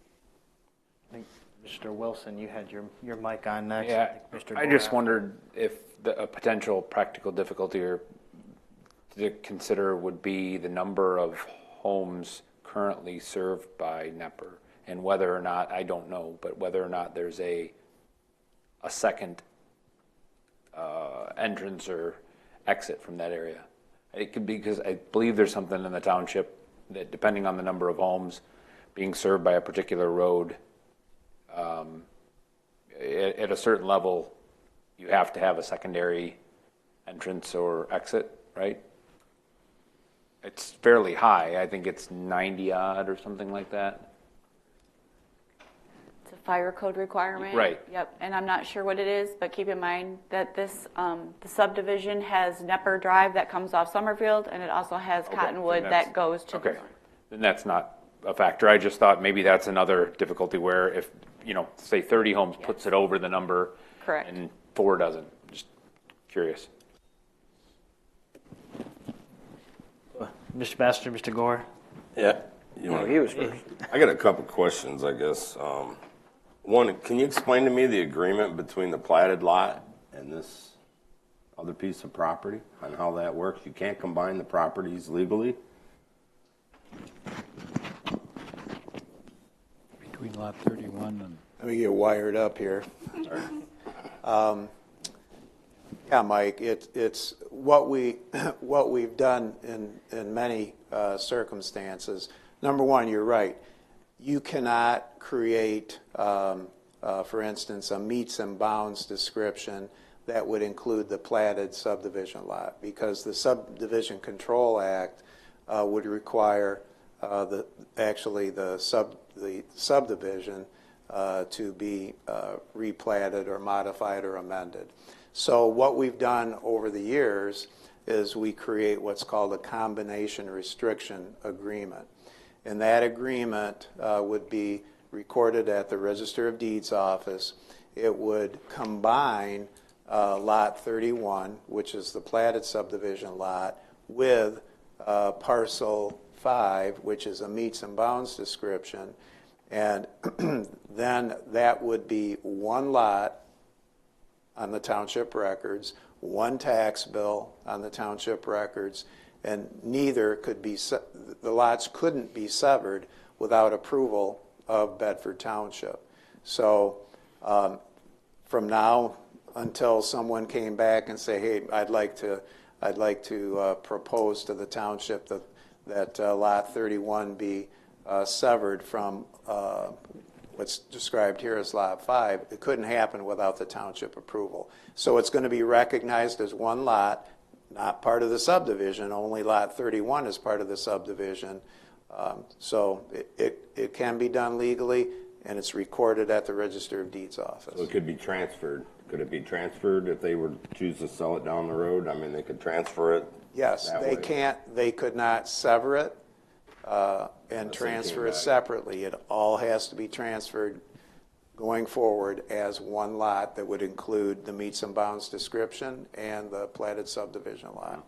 I think Mr. Wilson, you had your mic on next. Yeah, Mr. I just wondered if a potential practical difficulty or to consider would be the number of homes currently served by NEPR, and whether or not, I don't know, but whether or not there's a second entrance or exit from that area. It could be because I believe there's something in the township that, depending on the number of homes being served by a particular road, at a certain level, you have to have a secondary entrance or exit, right? It's fairly high. I think it's 90 odd or something like that. It's a fire code requirement. Right. Yep, and I'm not sure what it is, but keep in mind that this, the subdivision has Nepper Drive that comes off Summerfield, and it also has Cottonwood that goes to. Okay, then that's not a factor. I just thought maybe that's another difficulty where if, say 30 homes puts it over the number. Correct. And 4 doesn't. Just curious. Mr. Baxter, Mr. Gore. Yeah. He was first. I got a couple questions, I guess. One, can you explain to me the agreement between the platted lot and this other piece of property and how that works? You can't combine the properties legally? Between lot 31 and... Let me get wired up here. Yeah, Mike, it's what we've done in many circumstances. Number one, you're right. You cannot create, for instance, a meets and bounds description that would include the platted subdivision lot, because the Subdivision Control Act would require the subdivision to be replatted or modified or amended. So what we've done over the years is we create what's called a combination restriction agreement. And that agreement would be recorded at the Register of Deeds office. It would combine Lot 31, which is the platted subdivision lot, with Parcel 5, which is a meets and bounds description. And then that would be one lot on the township records, one tax bill on the township records, and neither could be, the lots couldn't be severed without approval of Bedford Township. So from now until someone came back and say, hey, I'd like to propose to the township that Lot 31 be severed from what's described here as Lot 5, it couldn't happen without the township approval. So it's going to be recognized as one lot, not part of the subdivision. Only Lot 31 is part of the subdivision. So it can be done legally, and it's recorded at the Register of Deeds office. So it could be transferred. Could it be transferred if they were to choose to sell it down the road? I mean, they could transfer it? Yes, that they way. can't, they could not sever it and transfer it separately. It all has to be transferred going forward as one lot that would include the meets and bounds description and the platted subdivision lot.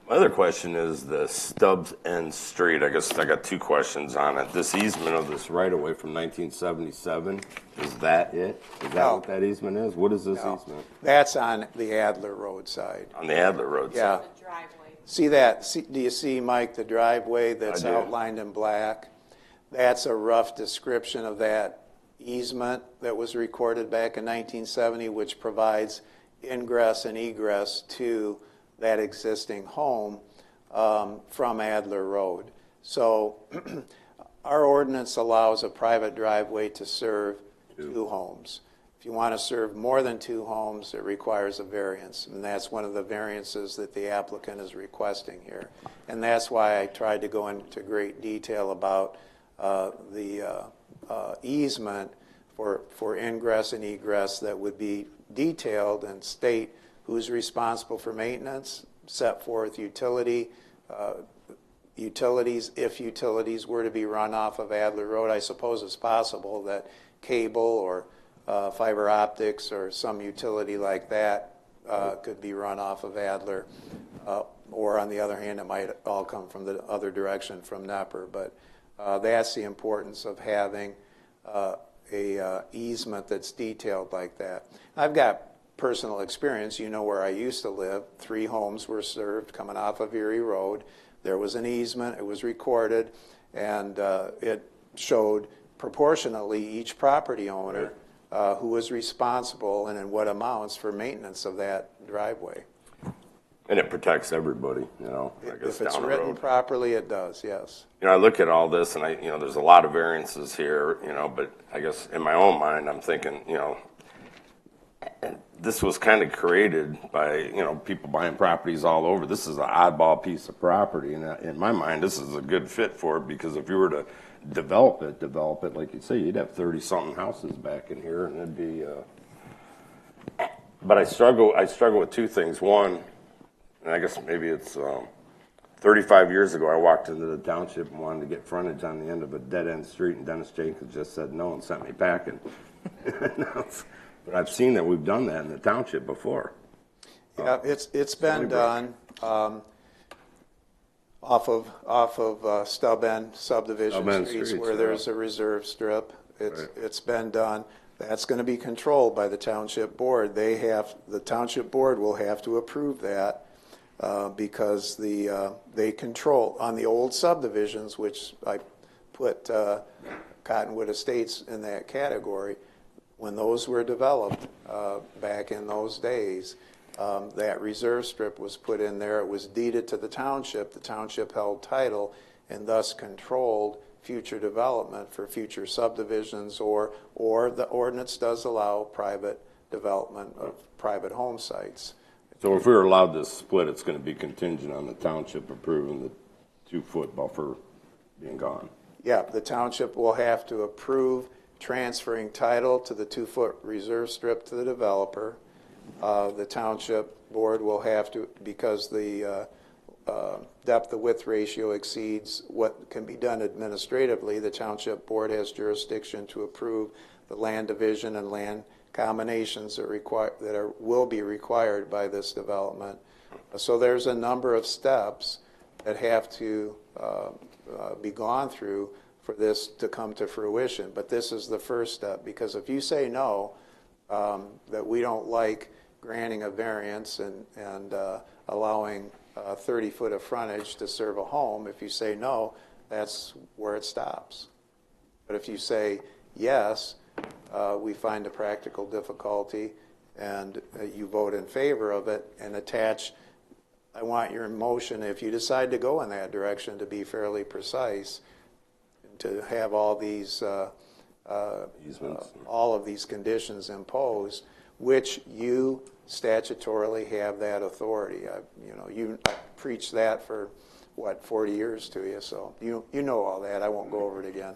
My other question is the Stubbs End Street. I guess I got 2 questions on it. This easement of this right-of-way from 1977, is that it? Is that No. what that easement is? What is this No. easement? That's on the Adler Road side. On the Adler Road Yeah. side? See that, do you see, Mike, the driveway that's I do. outlined in black? That's a rough description of that easement that was recorded back in 1970, which provides ingress and egress to that existing home from Adler Road. So our ordinance allows a private driveway to serve 2 homes. If you want to serve more than 2 homes, it requires a variance, and that's one of the variances that the applicant is requesting here. And that's why I tried to go into great detail about the easement for ingress and egress that would be detailed and state who's responsible for maintenance, set forth utilities. If utilities were to be run off of Adler Road, I suppose it's possible that cable or fiber optics or some utility like that could be run off of Adler. Or on the other hand, it might all come from the other direction from Nepper. But that's the importance of having a easement that's detailed like that. I've got personal experience. You know where I used to live. 3 homes were served coming off of Erie Road. There was an easement. It was recorded, and it showed proportionally each property owner who was responsible and in what amounts for maintenance of that driveway. And it protects everybody, you know, I guess If it's down the written road. properly, it does, yes. You know, I look at all this and there's a lot of variances here, you know, but I guess in my own mind, I'm thinking, you know, this was kind of created by, you know, people buying properties all over. This is an oddball piece of property, and in my mind, this is a good fit for it, because if you were to develop it, like you say, you'd have 30-something houses back in here, and it'd be, but I struggle with 2 things. One, and I guess maybe it's 35 years ago, I walked into the township and wanted to get frontage on the end of a dead-end street, and Dennis Jenkins just said no and sent me packing. But I've seen that we've done that in the township before. Yeah, it's been done off of Stub End subdivision streets where there's a reserve strip. It's been done. That's going to be controlled by the township board. The township board will have to approve that because they control on the old subdivisions, which I put Cottonwood Estates in that category. When those were developed back in those days, that reserve strip was put in there. It was deeded to the township. The township held title and thus controlled future development for future subdivisions, or the ordinance does allow private development of private home sites. So if we were allowed to split, it's going to be contingent on the township approving the 2-foot buffer being gone. Yeah, the township will have to approve transferring title to the 2-foot reserve strip to the developer. The township board will have to, because the depth of width ratio exceeds what can be done administratively, the township board has jurisdiction to approve the land division and land combinations that will be required by this development. So there's a number of steps that have to be gone through for this to come to fruition. But this is the first step, because if you say no, that we don't like granting a variance and allowing 30 foot of frontage to serve a home, if you say no, that's where it stops. But if you say yes, we find a practical difficulty, and you vote in favor of it and attach, I want your motion, if you decide to go in that direction, to be fairly precise, to have all these all of these conditions imposed, which you statutorily have that authority. You preached that for 40 years to you, so you know all that. I won't go over it again.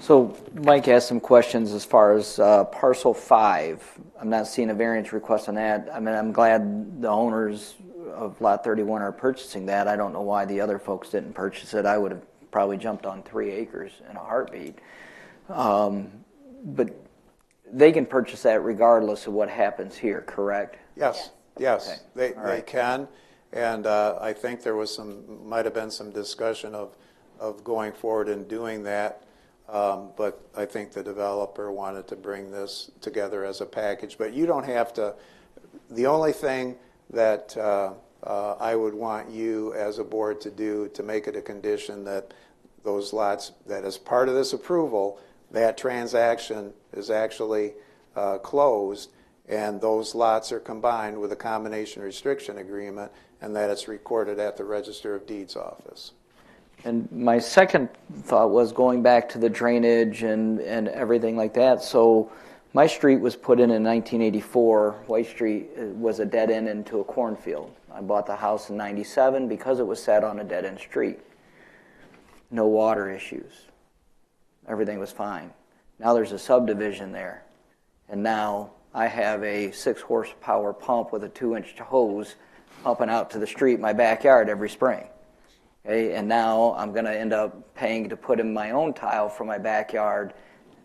So Mike asked some questions as far as parcel 5. I'm not seeing a variance request on that. I mean, I'm glad the owners of lot 31 are purchasing that. I don't know why the other folks didn't purchase it. I would have probably jumped on 3 acres in a heartbeat. But they can purchase that regardless of what happens here, correct? Yes, yes, Okay. they can. And I think there was might have been some discussion of going forward and doing that. But I think the developer wanted to bring this together as a package. But you don't have to. The only thing that I would want you as a board to do to make it a condition that those lots, that as part of this approval, that transaction is actually closed and those lots are combined with a combination restriction agreement and that it's recorded at the Register of Deeds office. And my second thought was going back to the drainage and everything like that. So my street was put in 1984. White Street was a dead end into a cornfield. I bought the house in 97 because it was sat on a dead end street. No water issues. Everything was fine. Now there's a subdivision there. And now I have a 6 horsepower pump with a 2-inch hose pumping out to the street in my backyard every spring. Okay, and now I'm going to end up paying to put in my own tile from my backyard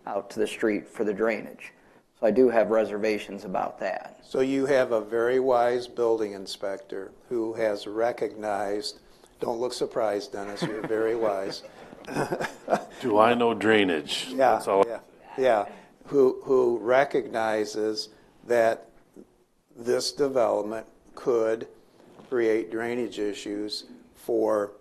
out to the street for the drainage. So I do have reservations about that. So you have a very wise building inspector who has recognized, don't look surprised, Dennis, you're very wise. Do I know drainage? Yeah, That's all. yeah. Who recognizes that this development could create drainage issues for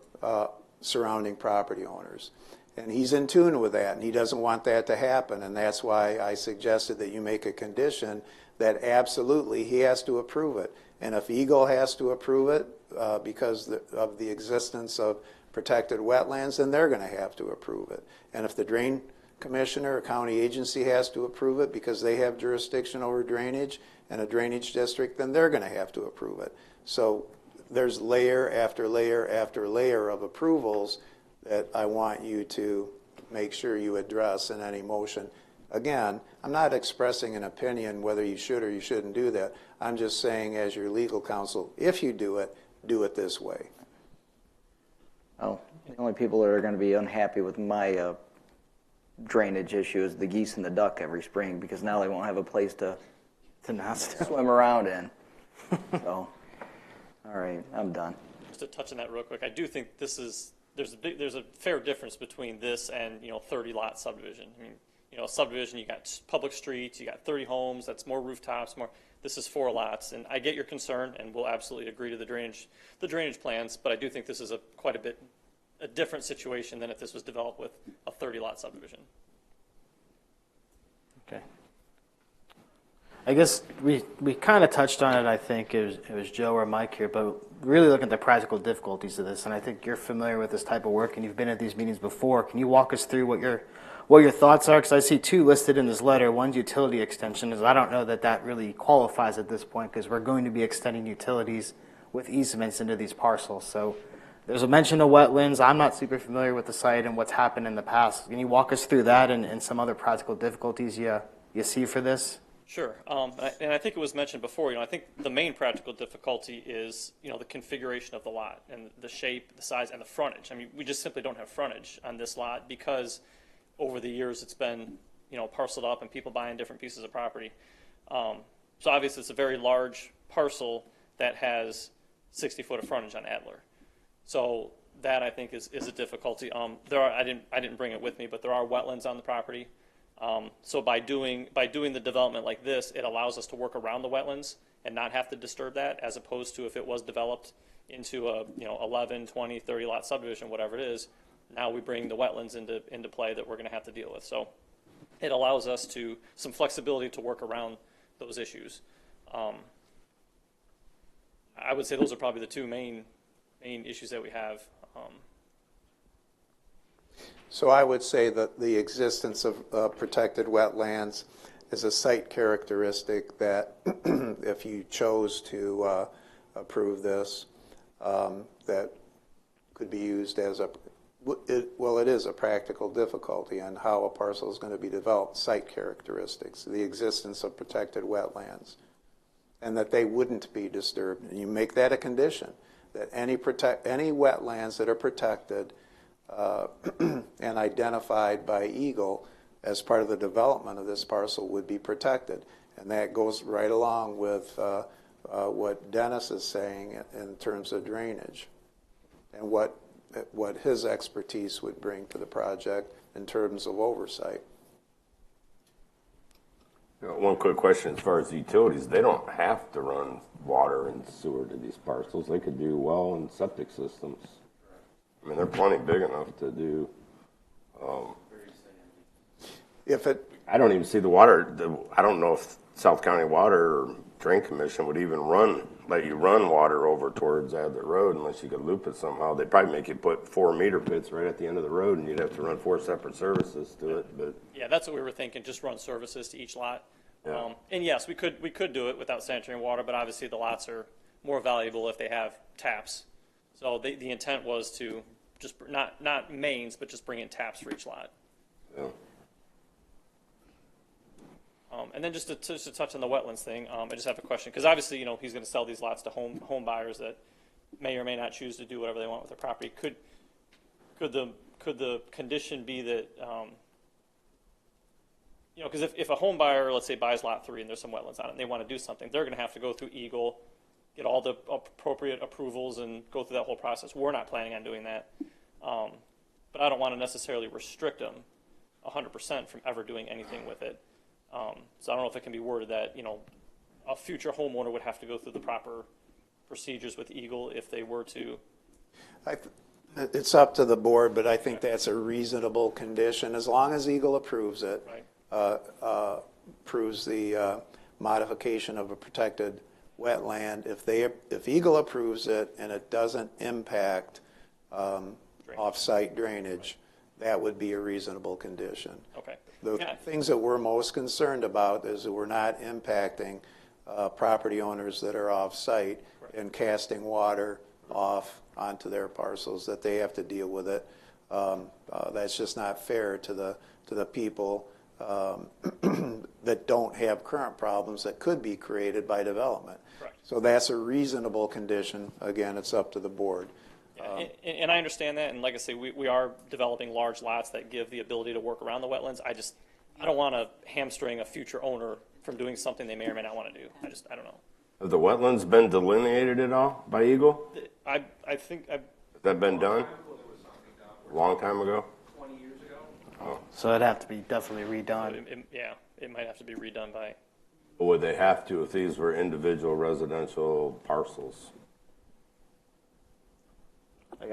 surrounding property owners. And he's in tune with that, and he doesn't want that to happen, and that's why I suggested that you make a condition that absolutely he has to approve it. And if Eagle has to approve it because of the existence of protected wetlands, then they're going to have to approve it. And if the drain commissioner or county agency has to approve it because they have jurisdiction over drainage and a drainage district, then they're going to have to approve it. So there's layer after layer after layer of approvals that I want you to make sure you address in any motion. Again, I'm not expressing an opinion whether you should or you shouldn't do that. I'm just saying as your legal counsel, if you do it this way. Oh, the only people that are going to be unhappy with my drainage issue is the geese and the duck every spring because now they won't have a place to swim around in. So, all right, I'm done. Just to touch on that real quick, I do think this is there's a fair difference between this and 30 lot subdivision. I mean, subdivision, you got public streets, you got 30 homes, that's more rooftops, more. This is 4 lots, and I get your concern, and we'll absolutely agree to the drainage plans. But I do think this is quite a bit a different situation than if this was developed with a 30 lot subdivision. Okay. I guess we kind of touched on it. I think it was Joe or Mike here, but really look at the practical difficulties of this. And I think you're familiar with this type of work, and you've been at these meetings before. Can you walk us through what your thoughts are? Because I see 2 listed in this letter. One's utility extension. I don't know that really qualifies at this point because we're going to be extending utilities with easements into these parcels. So there's a mention of wetlands. I'm not super familiar with the site and what's happened in the past. Can you walk us through that and some other practical difficulties you see for this? Sure, and I think it was mentioned before. I think the main practical difficulty is the configuration of the lot and the shape, the size, and the frontage. I mean, we just simply don't have frontage on this lot because over the years it's been parceled up and people buying different pieces of property. So obviously it's a very large parcel that has 60 foot of frontage on Adler. So that I think is a difficulty. I didn't bring it with me, but there are wetlands on the property. So by doing the development like this, it allows us to work around the wetlands and not have to disturb that, as opposed to if it was developed into a 11, 20, 30 lot subdivision, whatever it is. Now we bring the wetlands into play that we're going to have to deal with. So it allows us some flexibility to work around those issues. I would say those are probably the 2 main issues that we have. So I would say that the existence of protected wetlands is a site characteristic that if you chose to approve this, that could be used as Well, it is a practical difficulty on how a parcel is going to be developed, site characteristics, the existence of protected wetlands, and that they wouldn't be disturbed. And you make that a condition, that any wetlands that are protected and identified by Eagle as part of the development of this parcel would be protected. And that goes right along with what Dennis is saying in terms of drainage and what his expertise would bring to the project in terms of oversight. One quick question as far as utilities, they don't have to run water and sewer to these parcels. They could do well and septic systems. I mean, they're plenty big enough to do. I don't even see the water. I don't know if South County Water or Drain Commission would even let you run water over towards Adler Road unless you could loop it somehow. They'd probably make you put 4 meter pits right at the end of the road, and you'd have to run 4 separate services to it. But yeah, that's what we were thinking. Just run services to each lot. Yeah. And yes, we could do it without sanitary water, but obviously the lots are more valuable if they have taps. So the intent was to just not mains, but just bring in taps for each lot. Yeah. And then just to touch on the wetlands thing, I just have a question because obviously he's going to sell these lots to home buyers that may or may not choose to do whatever they want with their property. Could the condition be that because if a home buyer, let's say, buys lot 3 and there's some wetlands on it and they want to do something, they're going to have to go through Eagle, get all the appropriate approvals and go through that whole process. We're not planning on doing that. But I don't want to necessarily restrict them 100% from ever doing anything with it. So I don't know if it can be worded that, a future homeowner would have to go through the proper procedures with Eagle if they were to. It's up to the board, but I think that's a reasonable condition as long as Eagle approves it. Right. Approves the modification of a protected wetland. If Eagle approves it and it doesn't impact off-site drainage, that would be a reasonable condition. Okay. The things that we're most concerned about is that we're not impacting property owners that are off-site and casting water off onto their parcels, that they have to deal with it. That's just not fair to the people that don't have current problems that could be created by development. Correct. So that's a reasonable condition. Again, it's up to the board. Yeah, and I understand that, and like I say, we are developing large lots that give the ability to work around the wetlands. I don't want to hamstring a future owner from doing something they may or may not want to do. I don't know. Have the wetlands been delineated at all by Eagle? I think Has that been done? A long time ago? 20 years ago. Oh. So it'd have to be definitely redone. It might have to be redone by. Or would they have to if these were individual residential parcels?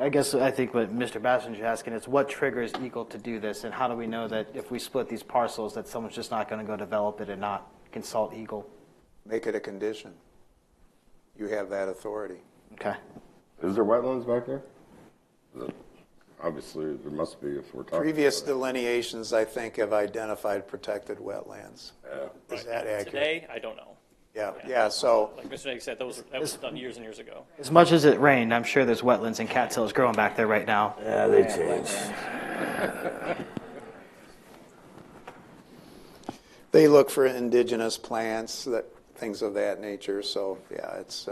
I think what Mr. Bassinger's asking is what triggers Eagle to do this, and how do we know that if we split these parcels that someone's just not going to go develop it and not consult Eagle? Make it a condition. You have that authority. Okay. Is there wetlands back there? Obviously, there must be if we're talking. Previous delineations, I think, have identified protected wetlands. Yeah. Is that accurate? Today, I don't know. Yeah. So, Like Mr. Nagel said, that was done years and years ago. As much as it rained, I'm sure there's wetlands and cattails growing back there right now. Yeah, they change. they look for indigenous plants, things of that nature. So, yeah, it's.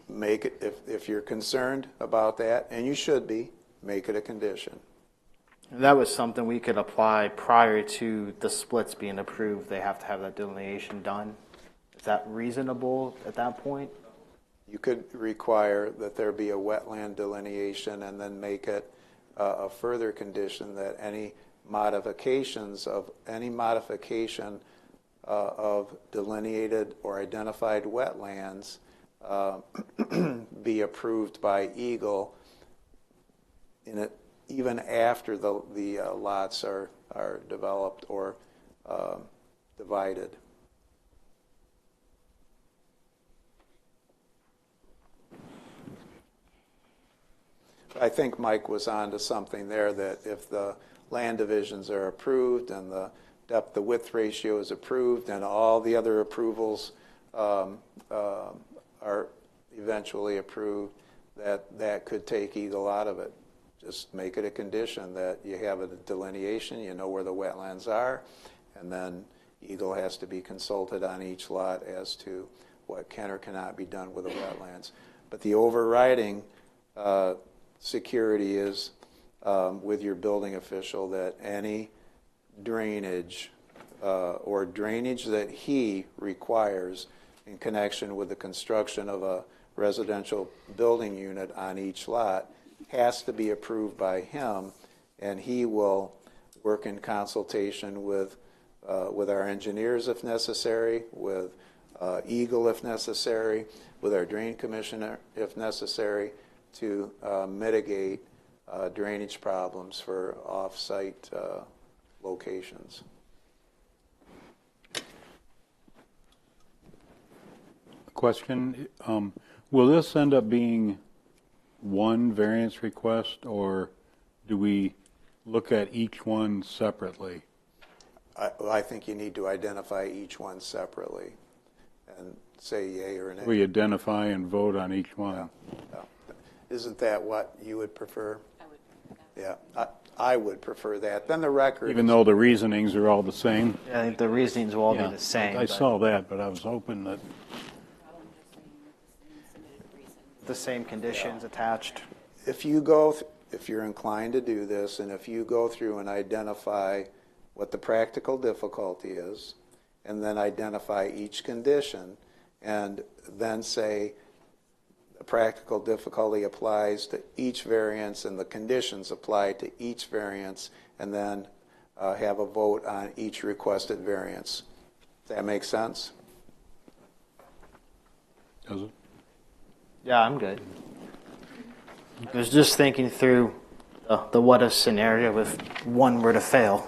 Make it if you're concerned about that, and you should be, make it a condition. That was something we could apply prior to the splits being approved. They have to have that delineation done. Is that reasonable at that point? You could require that there be a wetland delineation and then make it a further condition that any modification of delineated or identified wetlands be approved by Eagle even after the lots are developed or divided. I think Mike was on to something there, that if the land divisions are approved and the depth to width ratio is approved and all the other approvals are eventually approved, that could take Eagle out of it. Just make it a condition that you have a delineation, you know where the wetlands are, and then Eagle has to be consulted on each lot as to what can or cannot be done with the wetlands. But the overriding security is with your building official that any drainage or drainage that he requires in connection with the construction of a residential building unit on each lot has to be approved by him, and he will work in consultation with our engineers if necessary, with Eagle if necessary, with our drain commissioner if necessary, to mitigate drainage problems for off-site locations. Question, will this end up being one variance request, or do we look at each one separately? I think you need to identify each one separately and say yay or nay. We identify and vote on each one. Yeah. Isn't that what you would prefer? I would. Yeah, I would prefer that. Then the record. Even though the reasonings are all the same? Yeah, I think the reasonings will all be the same. I saw that, but I was hoping that. The same conditions attached. If you're inclined to do this, and if you go through and identify what the practical difficulty is, and then identify each condition, and then say the practical difficulty applies to each variance and the conditions apply to each variance, and then have a vote on each requested variance. Does that make sense? Does it? Yeah, I'm good. I was just thinking through the what-if scenario if one were to fail.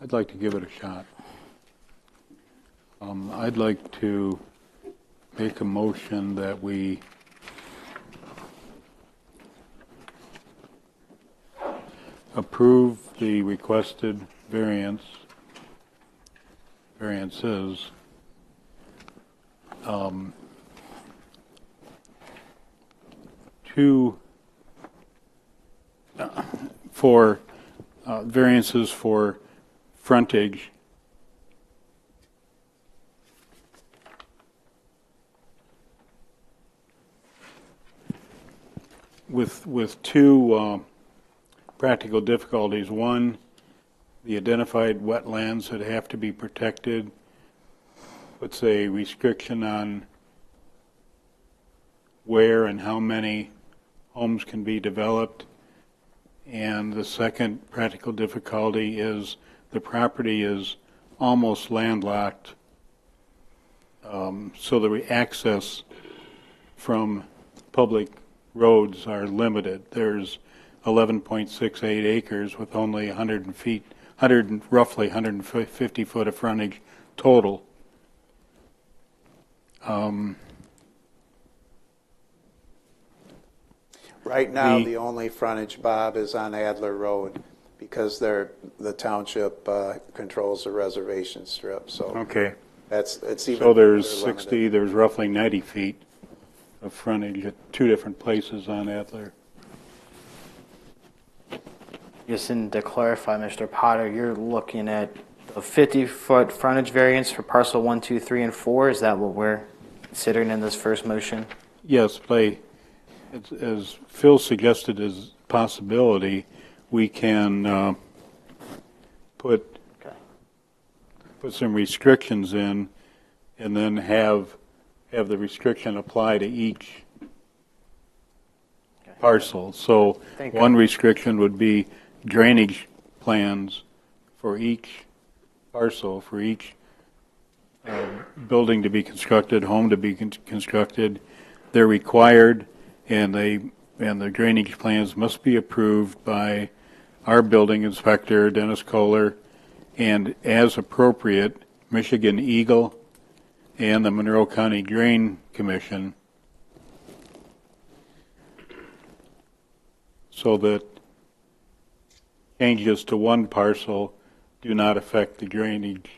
I'd like to give it a shot. I'd like to make a motion that we approve the requested variances for variances for frontage with two practical difficulties. One, the identified wetlands that have to be protected puts a restriction on where and how many homes can be developed. And the second practical difficulty is the property is almost landlocked, so the access from public roads are limited. There's 11.68 acres with only roughly 150 foot of frontage total. Right now, the only frontage, Bob, is on Adler Road because the township controls the reservation strip. So okay, it's even. So there's 60. There's roughly 90 feet of frontage at two different places on Adler. Just to clarify, Mr. Potter, you're looking at a 50-foot frontage variance for parcel 1, 2, 3, and 4. Is that what we're considering in this first motion? Yes, as Phil suggested as possibility, we can put some restrictions in, and then have the restriction apply to each parcel. So one restriction would be drainage plans for each parcel, for each building to be constructed, home to be constructed. They're required, and the drainage plans must be approved by our building inspector, Dennis Kohler, and as appropriate, Michigan Eagle and the Monroe County Drain Commission, so that changes to one parcel do not affect the drainage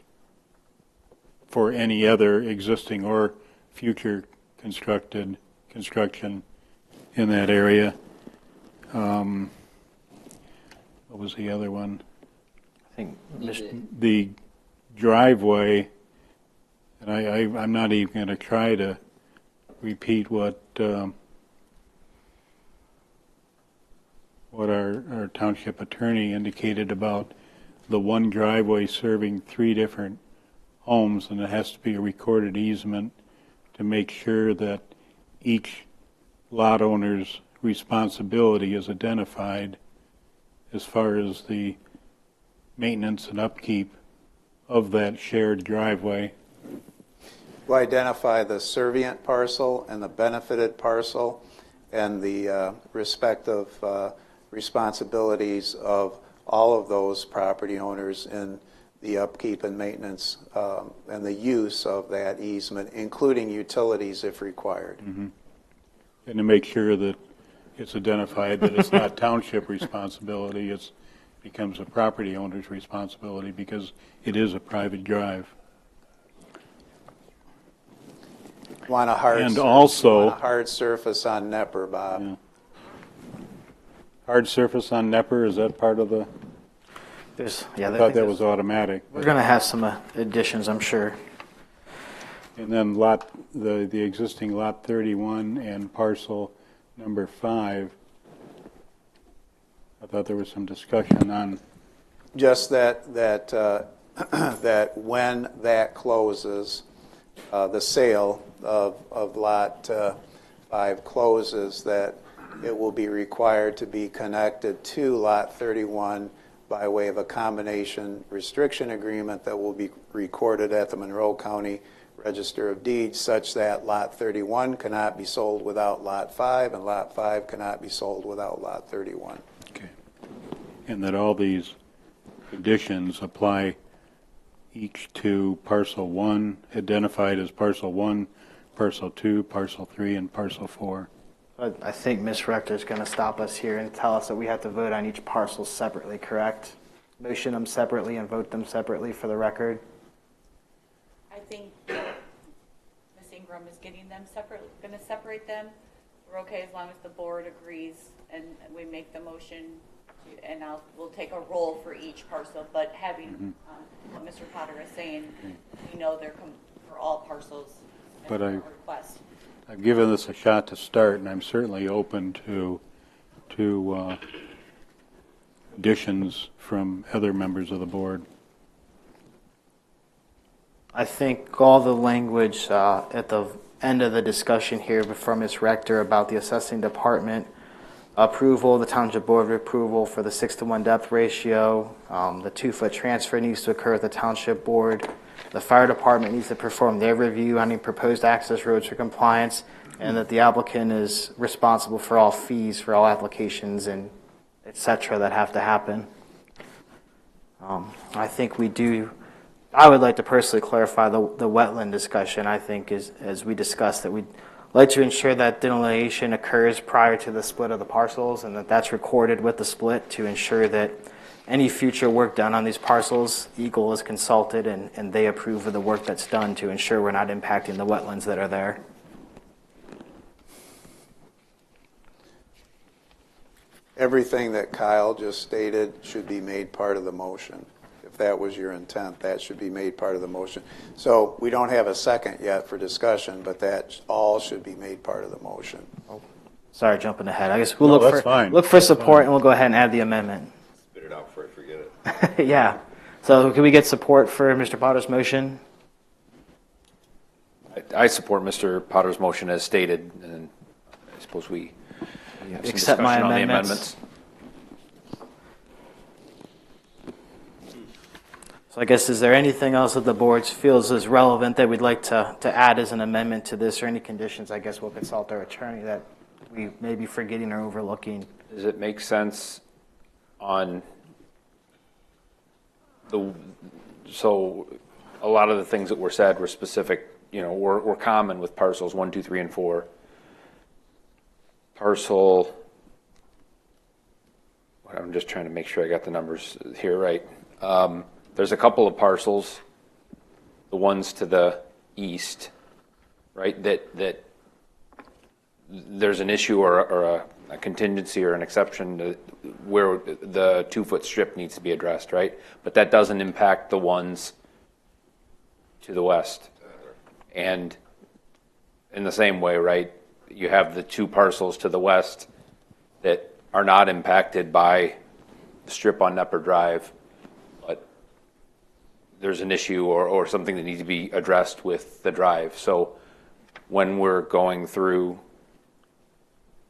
for any other existing or future construction in that area. What was the other one? I think The driveway, and I'm not even going to try to repeat what our township attorney indicated about the one driveway serving 3 different homes, and it has to be a recorded easement to make sure that each lot owner's responsibility is identified as far as the maintenance and upkeep of that shared driveway. We'll identify the servient parcel and the benefited parcel and the respective responsibilities of all of those property owners in the upkeep and maintenance and the use of that easement, including utilities if required. Mm-hmm. And to make sure that it's identified that it's not township responsibility, it becomes a property owner's responsibility because it is a private drive. Want a hard And surface, also, want a hard surface on Nepper, Bob. Yeah. Hard surface on Nepper, is that part of the? I thought that was automatic. We're going to have some additions, I'm sure. And then the existing lot 31 and parcel number 5, I thought there was some discussion on. Just that that when that closes, the sale of lot 5 closes, that it will be required to be connected to lot 31 by way of a combination restriction agreement that will be recorded at the Monroe County Register of Deeds, such that lot 31 cannot be sold without lot 5 and lot 5 cannot be sold without lot 31. Okay. And that all these conditions apply each to parcel 1, identified as parcel 1, parcel 2, parcel 3, and parcel 4. I think Ms. Rector is going to stop us here and tell us that we have to vote on each parcel separately, correct? Motion them separately and vote them separately for the record. I think Ms. Ingram is getting them separate, going to separate them. We're okay as long as the board agrees and we make the motion, and we'll take a roll for each parcel. But having what Mr. Potter is saying, we know they're for all parcels. But request. I've given this a shot to start, and I'm certainly open to additions from other members of the board. I think all the language at the end of the discussion here from Ms. Rector about the assessing department approval, the township board approval for the 6-to-1 depth ratio, the 2-foot transfer needs to occur at the township board. The fire department needs to perform their review on any proposed access roads for compliance, and that the applicant is responsible for all fees for all applications and et cetera that have to happen. I think I would like to personally clarify the wetland discussion. I think as we discussed, that we'd like to ensure that delineation occurs prior to the split of the parcels, and that that's recorded with the split to ensure that any future work done on these parcels, Eagle is consulted and they approve of the work that's done to ensure we're not impacting the wetlands that are there. Everything that Kyle just stated should be made part of the motion. If that was your intent, that should be made part of the motion. So we don't have a second yet for discussion, but that all should be made part of the motion. Sorry, jumping ahead. I guess we'll look for support and we'll go ahead and add the amendment. Spit it out before I forget it. Yeah. So can we get support for Mr. Potter's motion? I support Mr. Potter's motion as stated, and I suppose we have some Accept my discussion on the amendments. amendments. So I guess, is there anything else that the board feels is relevant that we'd like to add as an amendment to this, or any conditions? I guess we'll consult our attorney that we may be forgetting or overlooking. Does it make sense on so a lot of the things that were said were specific, were common with parcels 1, 2, 3, and 4. Parcel, I'm just trying to make sure I got the numbers here right. There's a couple of parcels the ones to the east, right, that there's an issue or a contingency or an exception to where the 2-foot strip needs to be addressed, right? But that doesn't impact the ones to the west. And in the same way, right, you have the 2 parcels to the west that are not impacted by the strip on Nepper Drive, but there's an issue or something that needs to be addressed with the drive. So when we're going through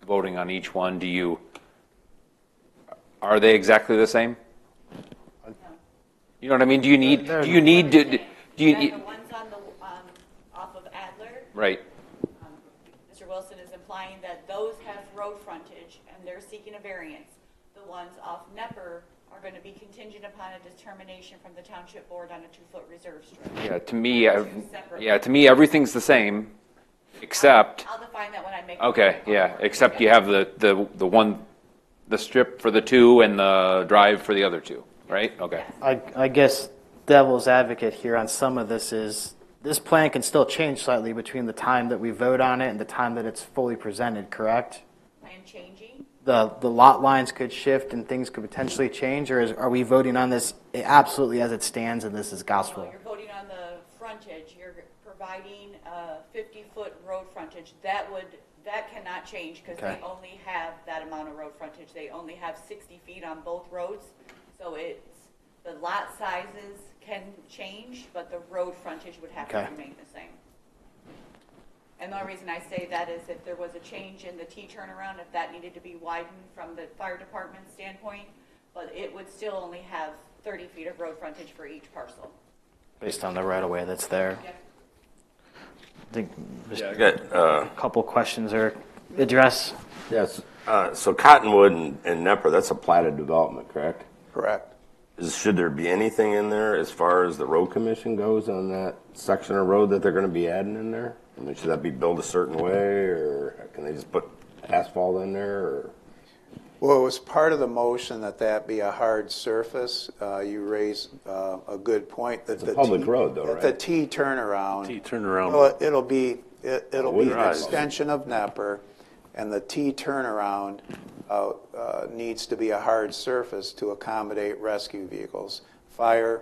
voting on each one, are they exactly the same? You know what I mean? Do you need The ones on the, off of Adler, right? Mr. Wilson is implying that those have road frontage and they're seeking a variance. The ones off Nepper are going to be contingent upon a determination from the township board on a 2-foot reserve strip. Yeah, to me, everything's the same, except. I'll define that when I make. Okay, yeah, except you have the strip for the 2 and the drive for the other 2, right? Okay. I guess devil's advocate here on some of this is this plan can still change slightly between the time that we vote on it and the time that it's fully presented, correct? Plan changing? The lot lines could shift and things could potentially change, or are we voting on this absolutely as it stands and this is gospel? You're voting on the frontage. You're providing a 50-foot road frontage. That cannot change because they only have that amount of road frontage. They only have 60 feet on both roads. So the lot sizes can change, but the road frontage would have to remain the same. And the only reason I say that is if there was a change in the T turnaround, if that needed to be widened from the fire department standpoint, but it would still only have 30 feet of road frontage for each parcel. Based on the right-of-way that's there. Yep. I think I got a couple questions or address. yes. So Cottonwood and Nepper, that's a platted development, correct? Correct. Should there be anything in there as far as the road commission goes on that section of road that they're going to be adding in there? I mean, should that be built a certain way, or can they just put asphalt in there? Or? Well, it was part of the motion that be a hard surface. You raised a good point that It's a public road, though, right? The T turnaround. Well, it'll be an extension of Nepper, and the T turnaround needs to be a hard surface to accommodate rescue vehicles. Fire,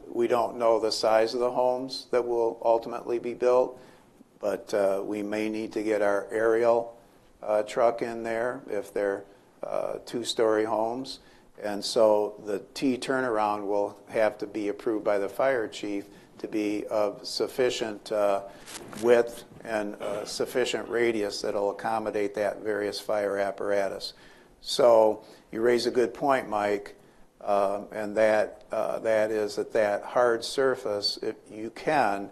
we don't know the size of the homes that will ultimately be built, but we may need to get our aerial truck in there if they're 2-story homes. And so the T turnaround will have to be approved by the fire chief to be of sufficient width and sufficient radius that will accommodate that various fire apparatus. So you raise a good point, Mike, and that is that hard surface, you can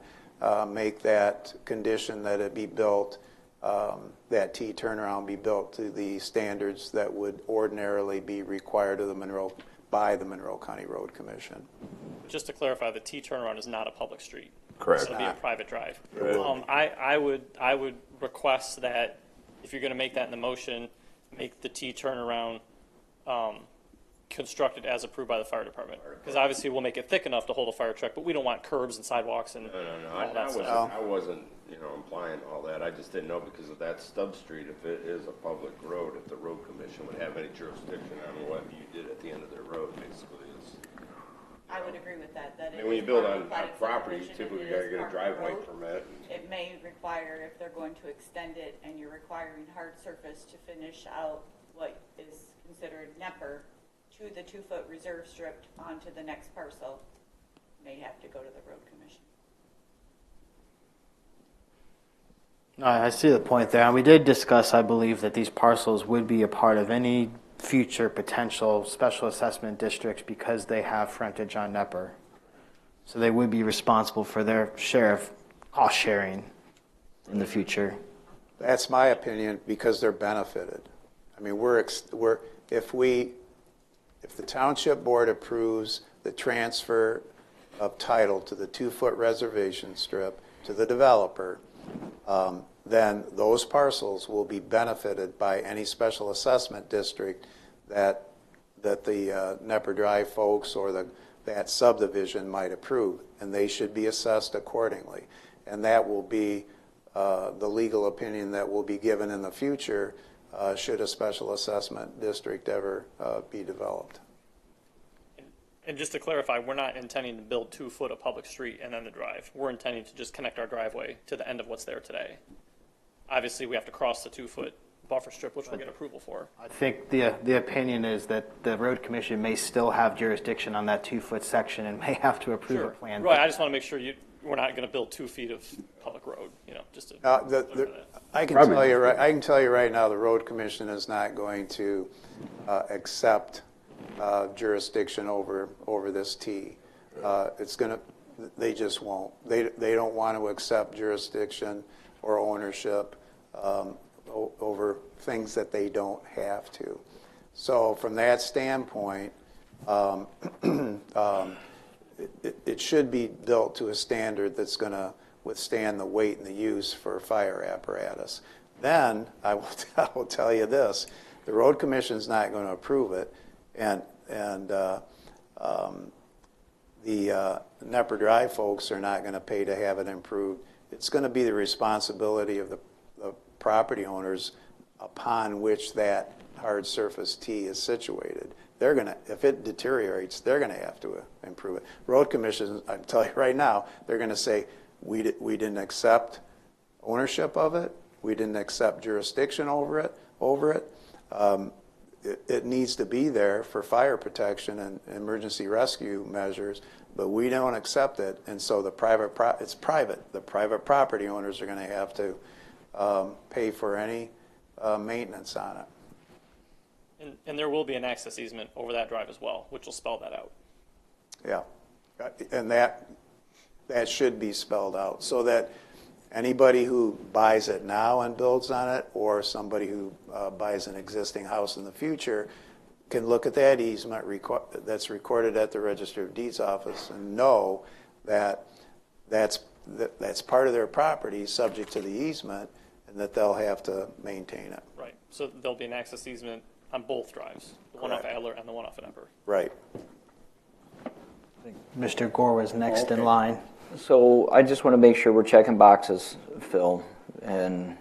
make that condition that it be built, that T turnaround be built to the standards that would ordinarily be required of by the Monroe County Road Commission. Just to clarify, the T turnaround is not a public street. Correct. It'll be a private drive. Right. I would request that if you're going to make that in the motion, make the T turnaround constructed as approved by the fire department. Because obviously we'll make it thick enough to hold a fire truck, but we don't want curbs and sidewalks and all that stuff. I wasn't, implying all that. I just didn't know because of that stub street, if it is a public road, if the road commission would have any jurisdiction on what you did at the end of their road, basically. I would agree with that. When you build on property, you typically got to get a driveway permit. It may require, if they're going to extend it and you're requiring hard surface to finish out what is considered Nepper to the 2-foot reserve strip onto the next parcel, may have to go to the road commission. I see the point there. And we did discuss, I believe, that these parcels would be a part of any future potential special assessment districts because they have frontage on Nepper. So they would be responsible for their share of cost sharing in the future. That's my opinion because they're benefited. I mean, if the township board approves the transfer of title to the 2-foot reservation strip to the developer, then those parcels will be benefited by any special assessment district that the Nepper Drive folks or the that subdivision might approve, and they should be assessed accordingly. And that will be the legal opinion that will be given in the future should a special assessment district ever be developed. And just to clarify, we're not intending to build 2 foot of public street and then the drive. We're intending to just connect our driveway to the end of what's there today. Obviously, we have to cross the 2 foot buffer strip, which we'll get approval for. I think the opinion is that the road commission may still have jurisdiction on that 2 foot section and may have to approve a plan. Right, I just want to make sure we're not going to build 2 feet of public road, just to. I can tell you right now, the road commission is not going to accept jurisdiction over this T. They just won't. They don't want to accept jurisdiction or ownership over things that they don't have to. So from that standpoint, it should be built to a standard that's going to withstand the weight and the use for fire apparatus. Then I will tell you this: the road commission is not going to approve it, and the Nepper Drive folks are not going to pay to have it improved. It's going to be the responsibility of the property owners upon which that hard surface T is situated. They're going to, if it deteriorates, they're going to have to improve it. Road commission, I'm telling you right now, they're going to say, we didn't accept ownership of it. We didn't accept jurisdiction over it. It needs to be there for fire protection and emergency rescue measures, but we don't accept it. And so it's private. The private property owners are going to have to pay for any maintenance on it. And there will be an access easement over that drive as well, which will spell that out. Yeah, and that should be spelled out so that anybody who buys it now and builds on it, or somebody who buys an existing house in the future, can look at that easement that's recorded at the Register of Deeds office and know that that's part of their property subject to the easement, and that they'll have to maintain it. Right. So there'll be an access easement on both drives, the one off Adler and the one off Nepper. Right. Mr. Gore was next in line. So I just want to make sure we're checking boxes, Phil. And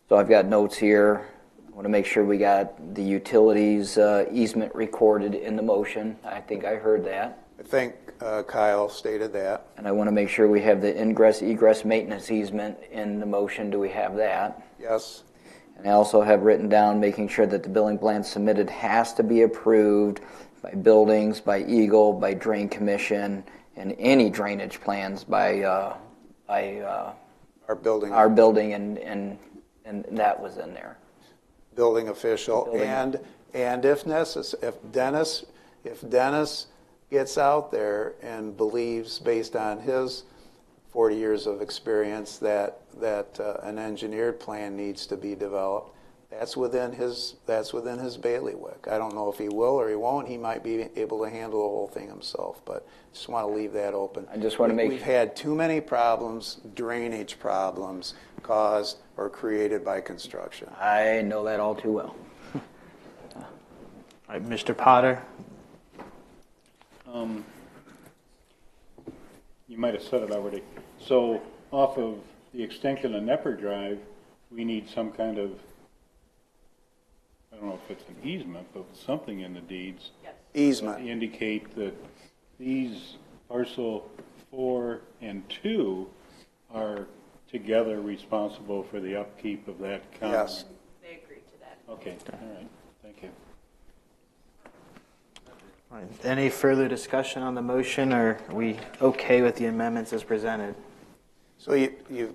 so I've got notes here. I want to make sure we got the utilities easement recorded in the motion. I think I heard that. I think Kyle stated that. And I want to make sure we have the ingress egress maintenance easement in the motion. Do we have that? Yes. And I also have written down making sure that the building plan submitted has to be approved by buildings, by Eagle, by Drain Commission, and any drainage plans by our building, and that was in there. Building official, and if necessary, if Dennis gets out there and believes, based on his 40 years of experience, that an engineered plan needs to be developed, that's within his bailiwick. I don't know if he will or he won't. He might be able to handle the whole thing himself, but just want to leave that open. I just want to make we've had too many problems, drainage problems, caused or created by construction. I know that all too well. All right, Mr. Potter. You might have said it already. So off of the extension of Nepper Drive, we need some kind of, I don't know if it's an easement, but something in the deeds. Yes. Easement. Indicate that these parcel 4 and 2 are together responsible for the upkeep of that common. Yes. They agreed to that. Okay, all right, thank you. All right. Any further discussion on the motion, or are we okay with the amendments as presented? So the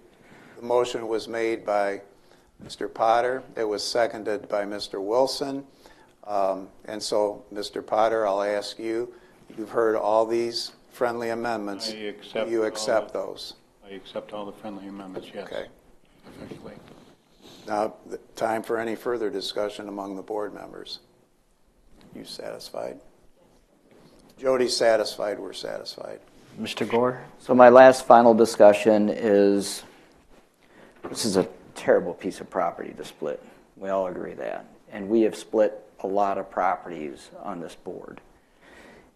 motion was made by Mr. Potter. It was seconded by Mr. Wilson. And so, Mr. Potter, I'll ask you, you've heard all these friendly amendments. Do you accept those? I accept all the friendly amendments, yes. Okay. Officially. Now, time for any further discussion among the board members. You satisfied? Jody's satisfied, we're satisfied. Mr. Gore? So my last final discussion is, this is a terrible piece of property to split. We all agree that. And we have split a lot of properties on this board.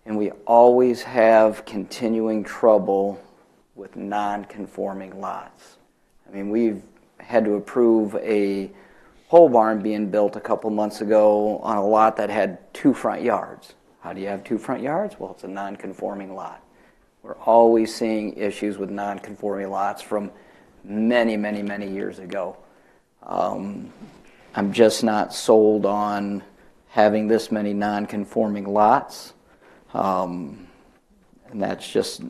And we always have continuing trouble with non-conforming lots. I mean, we've had to approve a pole barn being built a couple months ago on a lot that had 2 front yards. How do you have 2 front yards? Well, it's a non-conforming lot. We're always seeing issues with non-conforming lots from many, many, many years ago. I'm just not sold on having this many non-conforming lots. And that's just,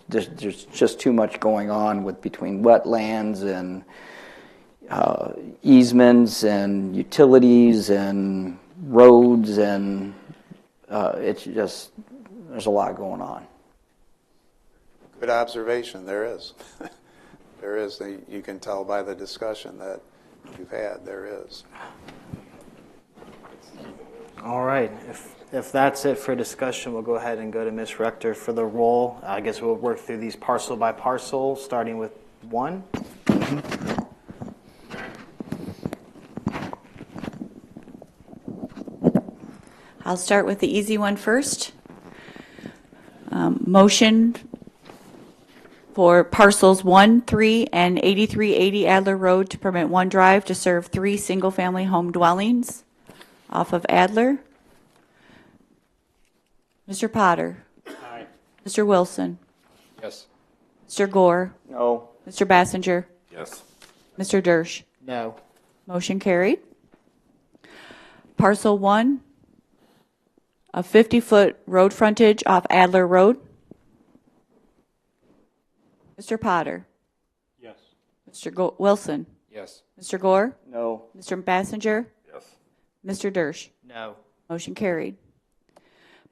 there's just too much going on with between wetlands and easements and utilities and roads, and it's just, there's a lot going on. Good observation. There is. There is. You can tell by the discussion that you've had. There is. All right. If that's it for discussion, we'll go ahead and go to Ms. Rector for the roll. I guess we'll work through these parcel by parcel, starting with 1. I'll start with the easy one first. Motion for parcels 1, 3, and 8380 Adler Road to permit one drive to serve 3 single-family home dwellings off of Adler. Mr. Potter. Aye. Mr. Wilson. Yes. Mr. Gore. No. Mr. Bassinger. Yes. Mr. Dersch. No. Motion carried. Parcel 1, a 50-foot road frontage off Adler Road. Mr. Potter. Yes. Mr. Wilson. Yes. Mr. Gore. No. Mr. Bassinger. Yes. Mr. Dersch. No. Motion carried.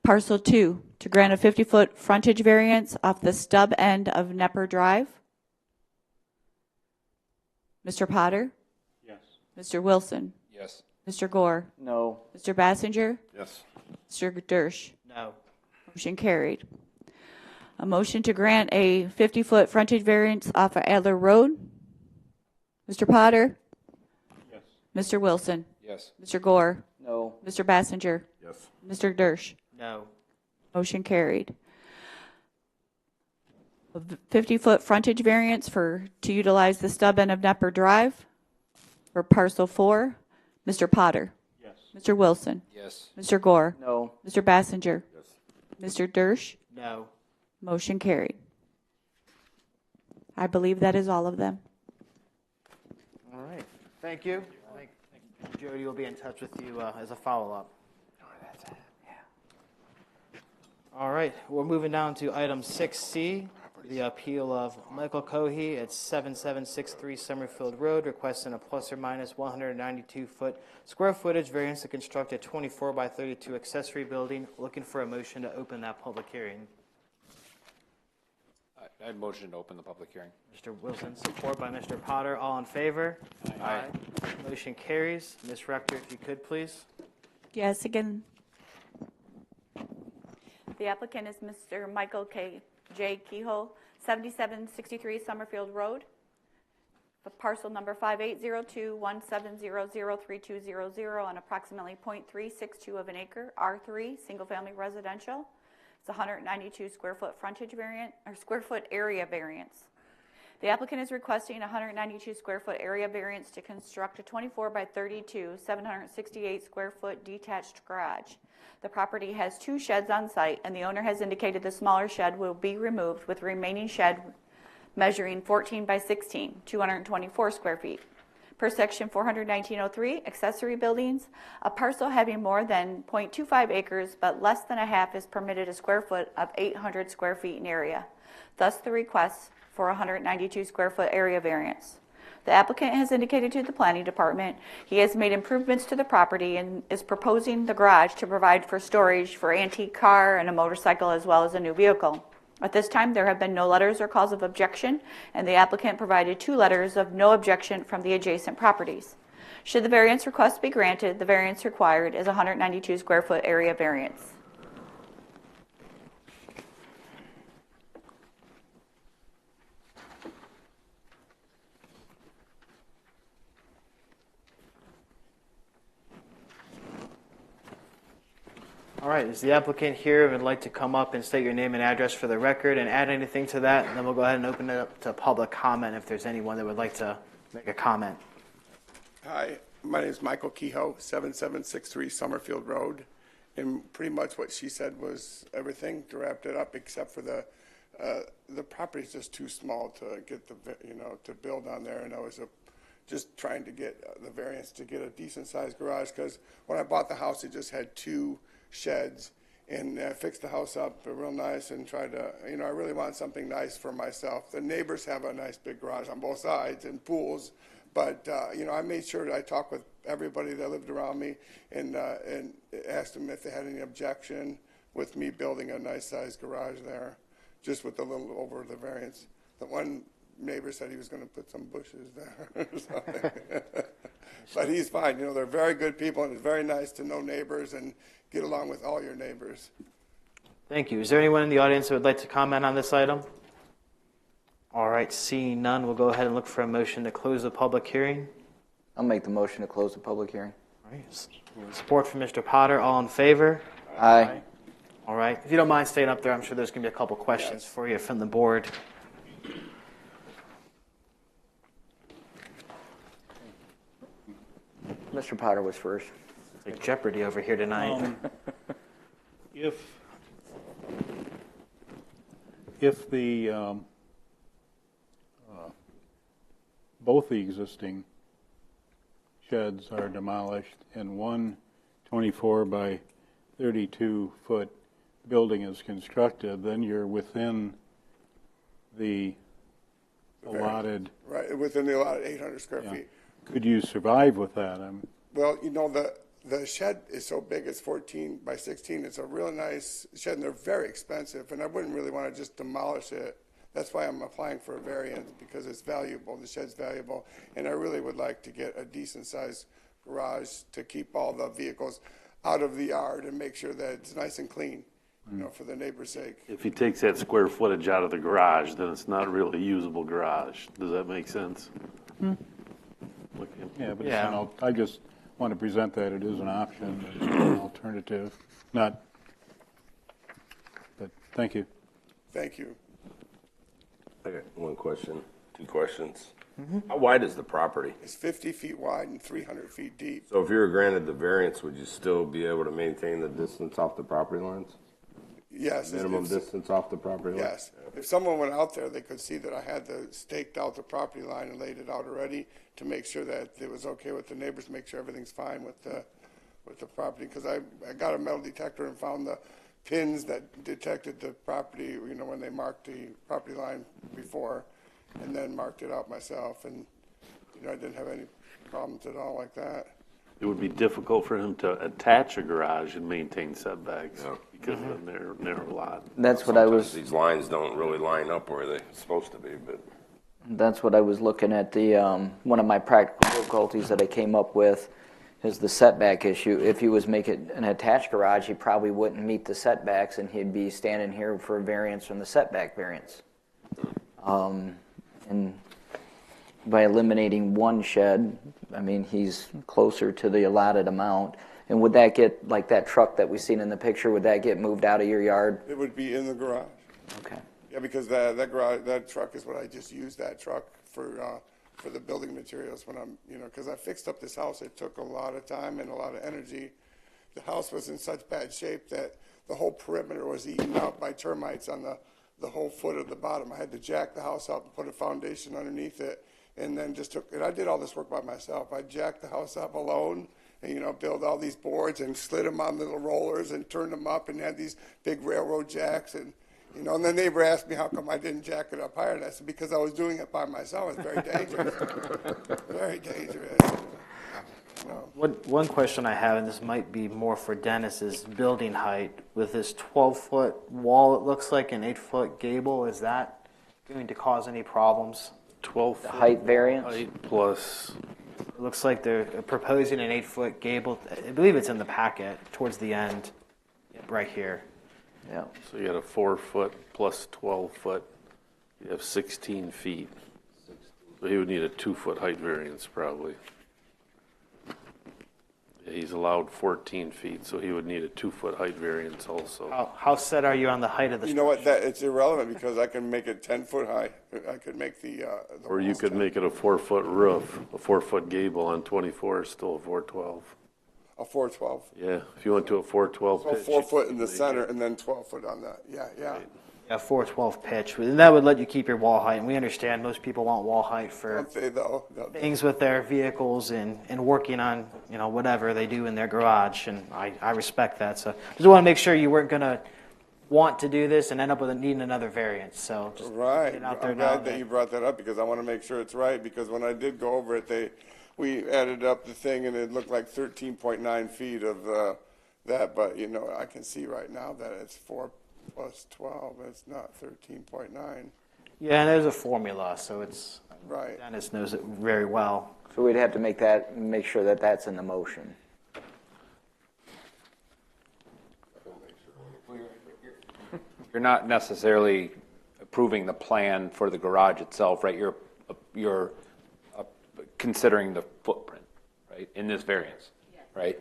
Parcel 2, to grant a 50-foot frontage variance off the stub end of Nepper Drive. Mr. Potter. Yes. Mr. Wilson. Yes. Mr. Gore. No. Mr. Bassinger. Yes. Mr. Dersch. No. Motion carried. A motion to grant a 50-foot frontage variance off of Adler Road. Mr. Potter. Yes. Mr. Wilson. Yes. Mr. Gore. No. Mr. Bassinger. Yes. Mr. Dersch. No. Motion carried. A 50-foot frontage variance to utilize the stub end of Nepper Drive for parcel 4. Mr. Potter. Yes. Mr. Wilson. Yes. Mr. Gore. No. Mr. Bassinger. Yes. Mr. Dersch. No. Motion carried. I believe that is all of them. All right. Thank you. I think Jody will be in touch with you as a follow-up. All right. We're moving down to item 6C, the appeal of Michael Cohey at 7763 Summerfield Road, requesting a plus or minus 192-foot square footage variance to construct a 24 by 32 accessory building. Looking for a motion to open that public hearing. I'd motion to open the public hearing. Mr. Wilson, support by Mr. Potter. All in favor? Aye. Motion carries. Ms. Rector, if you could, please. Yes, again. The applicant is Mr. Michael J. Kehoe, 7763 Summerfield Road. The parcel number 580217003200 on approximately .362 of an acre, R3, single-family residential. It's 192 square foot frontage variant or square foot area variance. The applicant is requesting a 192 square foot area variance to construct a 24 by 32, 768 square foot detached garage. The property has 2 sheds on site, and the owner has indicated the smaller shed will be removed, with the remaining shed measuring 14 by 16, 224 square feet. Per section 419.03, accessory buildings, a parcel having more than 0.25 acres but less than a half is permitted a square foot of 800 square feet in area. Thus the request for 192 square foot area variance. The applicant has indicated to the planning department he has made improvements to the property and is proposing the garage to provide for storage for antique car and a motorcycle as well as a new vehicle. At this time, there have been no letters or calls of objection, and the applicant provided 2 letters of no objection from the adjacent properties. Should the variance request be granted, the variance required is 192 square foot area variance. All right, is the applicant here and would like to come up and state your name and address for the record and add anything to that? And then we'll go ahead and open it up to public comment if there's anyone that would like to make a comment. Hi, my name is Michael Kehoe, 7763 Summerfield Road. And pretty much what she said was everything to wrap it up, except for the property's just too small to get to build on there. And I was just trying to get the variance to get a decent sized garage, because when I bought the house, it just had 2 sheds. And I fixed the house up real nice and tried to, I really want something nice for myself. The neighbors have a nice big garage on both sides and pools. But, I made sure that I talked with everybody that lived around me and asked them if they had any objection with me building a nice-sized garage there, just with a little over the variance. The one neighbor said he was going to put some bushes there. But he's fine. They're very good people, and it's very nice to know neighbors and get along with all your neighbors. Thank you. Is there anyone in the audience that would like to comment on this item? All right, seeing none, we'll go ahead and look for a motion to close the public hearing. I'll make the motion to close the public hearing. All right. Support from Mr. Potter. All in favor? Aye. All right. If you don't mind staying up there, I'm sure there's going to be a couple questions for you from the board. Mr. Potter was first. It's like Jeopardy over here tonight. If the both the existing sheds are demolished and one 24 by 32 foot building is constructed, then you're within the allotted. Right, within the allotted 800 square feet. Could you survive with that? Well, the shed is so big, it's 14 by 16. It's a really nice shed, and they're very expensive, and I wouldn't really want to just demolish it. That's why I'm applying for a variance, because it's valuable. The shed's valuable, and I really would like to get a decent-sized garage to keep all the vehicles out of the yard and make sure that it's nice and clean, for the neighbor's sake. If he takes that square footage out of the garage, then it's not really a usable garage. Does that make sense? Yeah, but I just want to present that it is an option, an alternative, not. But thank you. Thank you. I got one question, 2 questions. How wide is the property? It's 50 feet wide and 300 feet deep. So if you were granted the variance, would you still be able to maintain the distance off the property lines? Yes. Minimum distance off the property line? Yes. If someone went out there, they could see that I had staked out the property line and laid it out already to make sure that it was okay with the neighbors, make sure everything's fine with the property. Because I got a metal detector and found the pins that detected the property, when they marked the property line before, and then marked it out myself. And, I didn't have any problems at all like that. It would be difficult for him to attach a garage and maintain setbacks because of the narrow lot. That's what I was. These lines don't really line up where they're supposed to be, but. That's what I was looking at. The one of my practical difficulties that I came up with is the setback issue. If he was making an attached garage, he probably wouldn't meet the setbacks, and he'd be standing here for a variance from the setback variance. And by eliminating one shed, I mean, he's closer to the allotted amount. And would that get, like that truck that we seen in the picture, would that get moved out of your yard? It would be in the garage. Okay. Yeah, because that truck is what I just used, that truck for the building materials when I'm, because I fixed up this house. It took a lot of time and a lot of energy. The house was in such bad shape that the whole perimeter was eaten out by termites on the whole foot of the bottom. I had to jack the house up and put a foundation underneath it, and then and I did all this work by myself. I jacked the house up alone and, built all these boards and slid them on little rollers and turned them up and had these big railroad jacks. And and the neighbor asked me how come I didn't jack it up higher. And I said, because I was doing it by myself. It's very dangerous. Very dangerous. One question I have, and this might be more for Dennis, is building height. With this 12-foot wall, it looks like, an 8-foot gable, is that going to cause any problems? 12 height variance? Height plus. It looks like they're proposing an 8-foot gable. I believe it's in the packet towards the end, right here. Yeah. So you got a 4-foot plus 12-foot. You have 16 feet. So he would need a 2-foot height variance probably. He's allowed 14 feet, so he would need a 2-foot height variance also. How set are you on the height of the You know what, that, it's irrelevant because I can make it 10 foot high. I could make the Or you walls could 10. make it a 4-foot roof, a 4-foot gable on 24 is still a 412. A 412. Yeah, if you went to a 412 So pitch. 4 you foot could in the make center it- and then 12 foot on that. Yeah, yeah. Right. Yeah, 412 pitch, and that would let you keep your wall height. And we understand most people want wall height for Don't they though? things with their vehicles and working on, whatever they do in their garage, and I respect that. So just want to make sure you weren't going to want to do this and end up with needing another variance. So just Right. get it out there I'm now. glad that you brought that up because I want to make sure it's right because when I did go over it, we added up the thing and it looked like 13.9 feet of that, but I can see right now that it's 4 plus 12. It's not 13.9. Yeah, and there's a formula, so it's Right. Dennis knows it very well. So we'd have to make sure that that's in the motion. You're not necessarily approving the plan for the garage itself, right? You're considering the footprint, right, in this variance, right?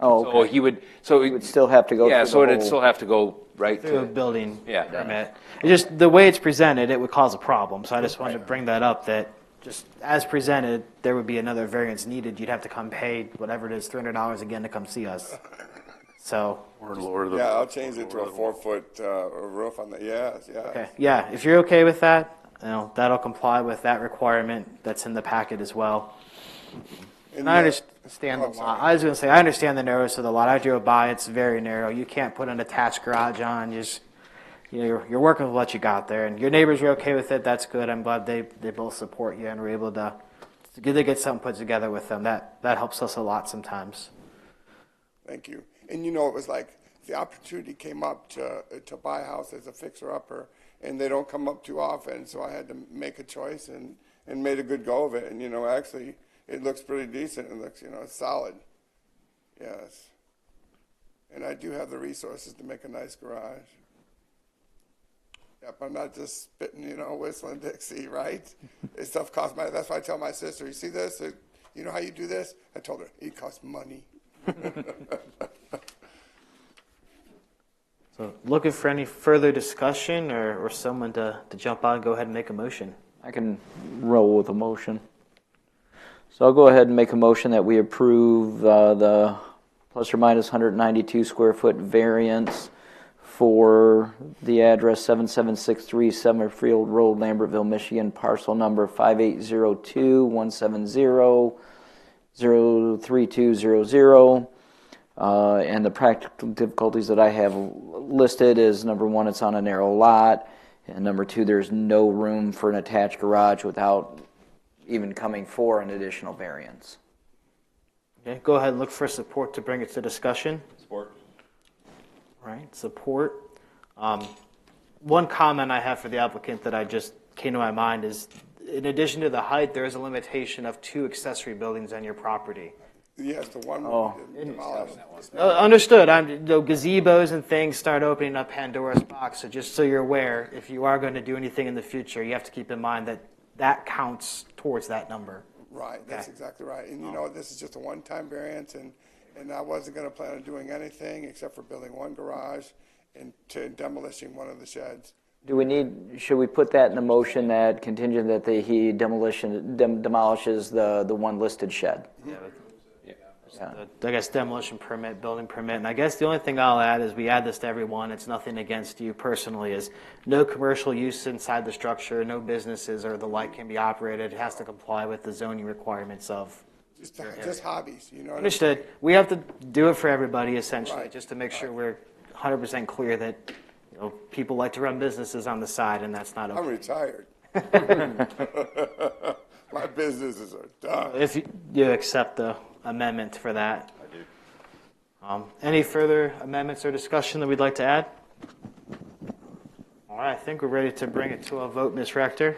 Oh, So okay. he would still have to go Yeah, through so the it'd whole- still have to go right Through a to, building Yeah. permit. It's just the way it's presented, it would cause a problem. So I just wanted to bring that up, that just as presented, there would be another variance needed. You'd have to come pay whatever it is, $300 again to come see us. So, Or lower the. Yeah, I'll change it to a 4 foot roof on the, yes. okay, yeah, if you're okay with that, that'll comply with that requirement that's in the packet as well. And I understand the lot. I was going to say, I understand the narrowness of the lot. I drove by, it's very narrow. You can't put an attached garage on. You're working with what you got there. And your neighbors are okay with it, that's good. I'm glad they both support you and were able to get something put together with them. That helps us a lot sometimes. Thank you. And it was like the opportunity came up to buy a house as a fixer-upper, and they don't come up too often, so I had to make a choice and made a good go of it. And, actually, it looks pretty decent. It looks, it's solid. Yes. And I do have the resources to make a nice garage. Yep, I'm not just spitting, whistling Dixie, right? This stuff costs money. That's why I tell my sister, you see this? You know how you do this? I told her, it costs money. So looking for any further discussion or someone to jump on and go ahead and make a motion. I can roll with a motion. So I'll go ahead and make a motion that we approve the plus or minus 192 square foot variance for the address 7763 Summerfield Road, Lambertville, Michigan, parcel number 5802-170-03200. And the practical difficulties that I have listed is, number one, it's on a narrow lot, and number two, there's no room for an attached garage without even coming for an additional variance. Okay, go ahead and look for support to bring it to discussion. Support. Right, support. One comment I have for the applicant that I just came to my mind is, in addition to the height, there is a limitation of 2 accessory buildings on your property. Yes, the one we demolished. Understood. Gazebos and things start opening up Pandora's box. So just so you're aware, if you are going to do anything in the future, you have to keep in mind that counts towards that number. Right, that's exactly right. And this is just a one-time variance, and I wasn't going to plan on doing anything except for building one garage and demolishing one of the sheds. Should we put that in the motion, that contingent that he demolishes the one listed shed? I guess demolition permit, building permit, and I guess the only thing I'll add is we add this to everyone. It's nothing against you personally. Is no commercial use inside the structure, no businesses or the like can be operated. It has to comply with the zoning requirements of. Just hobbies, Understood. We have to do it for everybody essentially, just to make sure we're 100% clear that people like to run businesses on the side, and that's not okay. I'm retired. My businesses are done. If you accept the amendment for that. I do. Any further amendments or discussion that we'd like to add? All right, I think we're ready to bring it to a vote, Ms. Rector.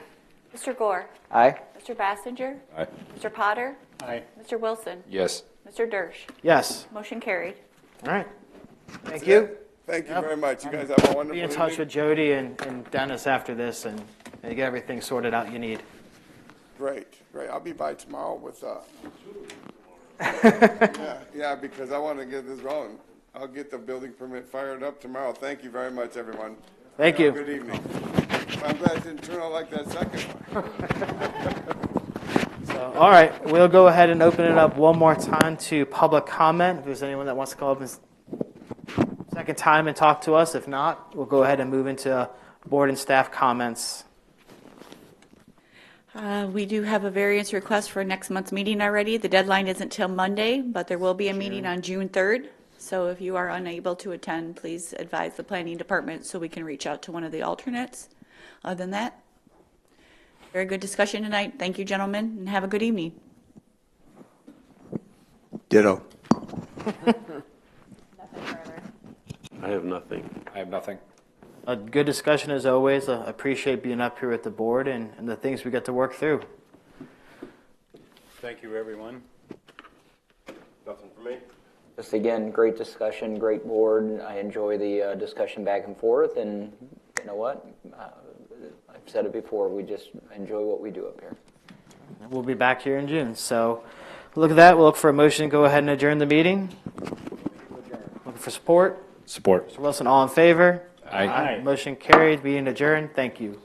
Mr. Gore? Aye. Mr. Bassinger? Aye. Mr. Potter? Aye. Mr. Wilson? yes. Mr. Dersch? Yes. Motion carried. All right. Thank you. Thank you very much. You guys have a wonderful Be in evening. touch with Jody and Dennis after this and get everything sorted out you need. Great. I'll be by tomorrow with Yeah, because I want to get this rolling. I'll get the building permit fired up tomorrow. Thank you very much, everyone. Thank you. Good evening. I'm glad it didn't turn out like that second one. So, all right, we'll go ahead and open it up one more time to public comment. If there's anyone that wants to come up and second time and talk to us. If not, we'll go ahead and move into board and staff comments. We do have a variance request for next month's meeting already. The deadline isn't till Monday, but there will be a meeting on June 3rd. So if you are unable to attend, please advise the planning department so we can reach out to one of the alternates. Other than that, very good discussion tonight. Thank you, gentlemen, and have a good evening. Ditto. I have nothing. I have nothing. A good discussion as always. I appreciate being up here with the board and the things we get to work through. Thank you, everyone. Nothing for me. Just again, great discussion, great board. I enjoy the discussion back and forth, and you know what? I've said it before, we just enjoy what we do up here. We'll be back here in June. So look at that. We'll look for a motion to go ahead and adjourn the meeting. Looking for support? Support. Mr. Wilson, all in favor? Aye. Motion carried. Meeting adjourned. Thank you.